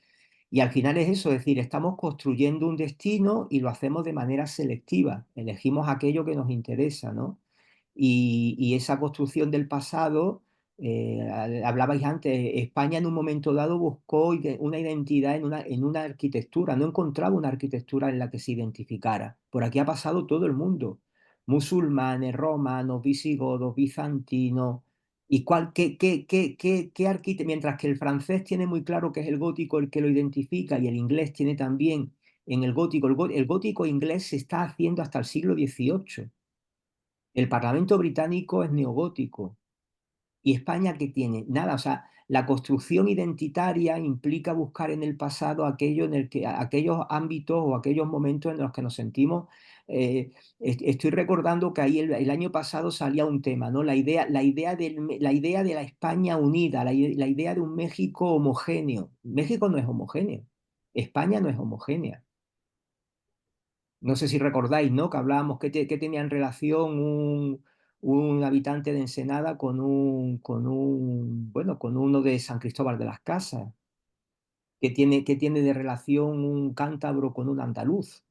Y al final es eso, es decir, estamos construyendo un destino y lo hacemos de manera selectiva. Elegimos aquello que nos interesa, ¿no? Y esa construcción del pasado, hablabais antes, España en un momento dado buscó una identidad en una arquitectura, no encontraba una arquitectura en la que se identificara. Por aquí ha pasado todo el mundo, musulmanes, romanos, visigodos, bizantinos. ¿Y mientras que el francés tiene muy claro que es el gótico el que lo identifica, y el inglés tiene también en el gótico, el gótico inglés se está haciendo hasta el siglo XVIII. El Parlamento británico es neogótico. ¿Y España qué tiene? Nada, o sea, la construcción identitaria implica buscar en el pasado aquellos ámbitos o aquellos momentos en los que nos sentimos. Estoy recordando que ahí el año pasado salía un tema, ¿no? La idea de la España unida, la idea de un México homogéneo. México no es homogéneo. España no es homogénea. No sé si recordáis, ¿no? Que hablábamos que tenía en relación un habitante de Ensenada con uno de San Cristóbal de las Casas. ¿Qué tiene de relación un cántabro con un andaluz?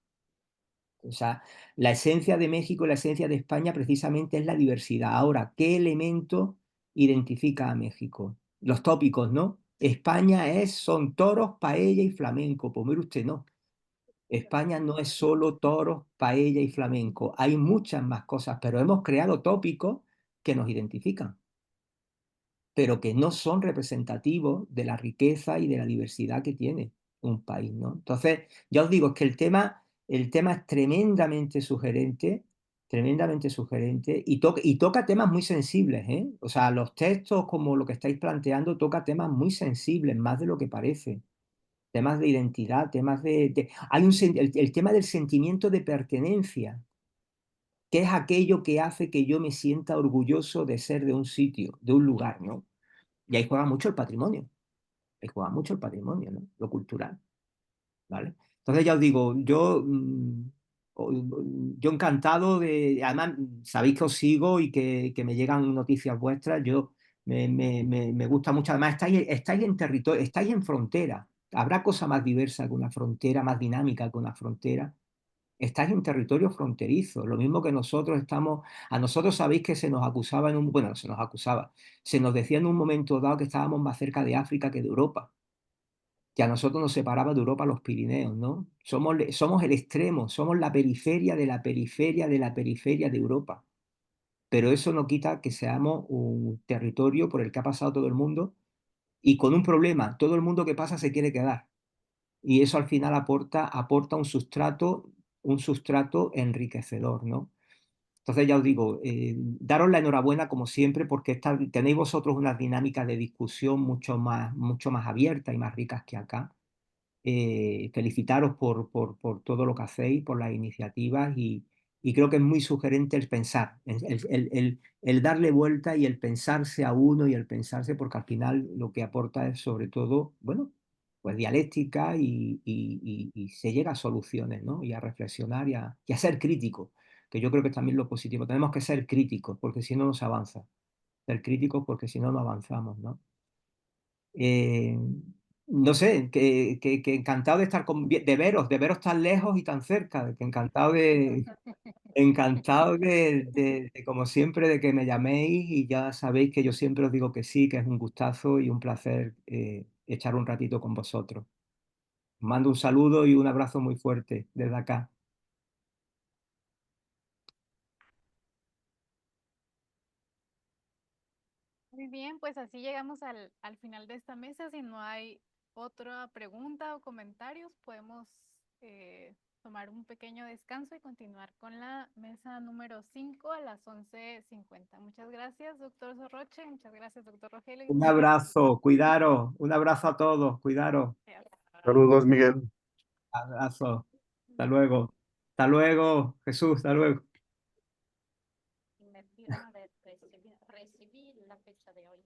O sea, la esencia de México y la esencia de España precisamente es la diversidad. Ahora, ¿qué elemento identifica a México? Los tópicos, ¿no? España son toros, paella y flamenco. Pues mire usted, no. España no es solo toros, paella y flamenco. Hay muchas más cosas, pero hemos creado tópicos que nos identifican, pero que no son representativos de la riqueza y de la diversidad que tiene un país, ¿no? Entonces, ya os digo, es que el tema es tremendamente sugerente, y toca temas muy sensibles, ¿eh? O sea, los textos, como lo que estáis planteando, toca temas muy sensibles, más de lo que parece. Temas de identidad, temas el tema del sentimiento de pertenencia, que es aquello que hace que yo me sienta orgulloso de ser de un sitio, de un lugar, ¿no? Y ahí juega mucho el patrimonio, ¿no? Lo cultural, ¿vale? Entonces ya os digo, yo encantado además sabéis que os sigo y que me llegan noticias vuestras. Me gusta mucho, además estáis en territorio, estáis en frontera. Habrá cosa más diversa que una frontera, más dinámica que una frontera. Estáis en territorio fronterizo, lo mismo que a nosotros sabéis que se nos acusaba bueno, se nos acusaba, se nos decía en un momento dado que estábamos más cerca de África que de Europa, que a nosotros nos separaba de Europa los Pirineos, ¿no? Somos el extremo, somos la periferia de la periferia de la periferia de Europa. Pero eso no quita que seamos un territorio por el que ha pasado todo el mundo, y con un problema: todo el mundo que pasa se quiere quedar. Y eso al final aporta un sustrato enriquecedor, ¿no? Entonces ya os digo, daros la enhorabuena como siempre porque tenéis vosotros unas dinámicas de discusión mucho más abiertas y más ricas que acá. Felicitaros por todo lo que hacéis, por las iniciativas y creo que es muy sugerente el pensar, el darle vuelta y el pensarse a uno y el pensarse porque al final lo que aporta es sobre todo, bueno, pues dialéctica y se llega a soluciones, ¿no? Y a reflexionar y a ser críticos, que yo creo que es también lo positivo. Tenemos que ser críticos porque si no nos avanza. Ser críticos porque si no no avanzamos, ¿no? Eh, no sé, que encantado de estar de veros tan lejos y tan cerca, que encantado como siempre, de que me llaméis y ya sabéis que yo siempre os digo que sí, que es un gustazo y un placer echar un ratito con vosotros. Os mando un saludo y un abrazo muy fuerte desde acá. Muy bien, pues así llegamos al final de esta mesa. Si no hay otra pregunta o comentarios, podemos tomar un pequeño descanso y continuar con la mesa número 5 a las 11:50. Muchas gracias, doctor Sorroche. Muchas gracias, doctor Rogelio. Un abrazo, cuidaros. Un abrazo a todos, cuidaros. Saludos, Miguel. Abrazo. Hasta luego. Hasta luego, Jesús. Hasta luego. Me firma de recibir la fecha de hoy.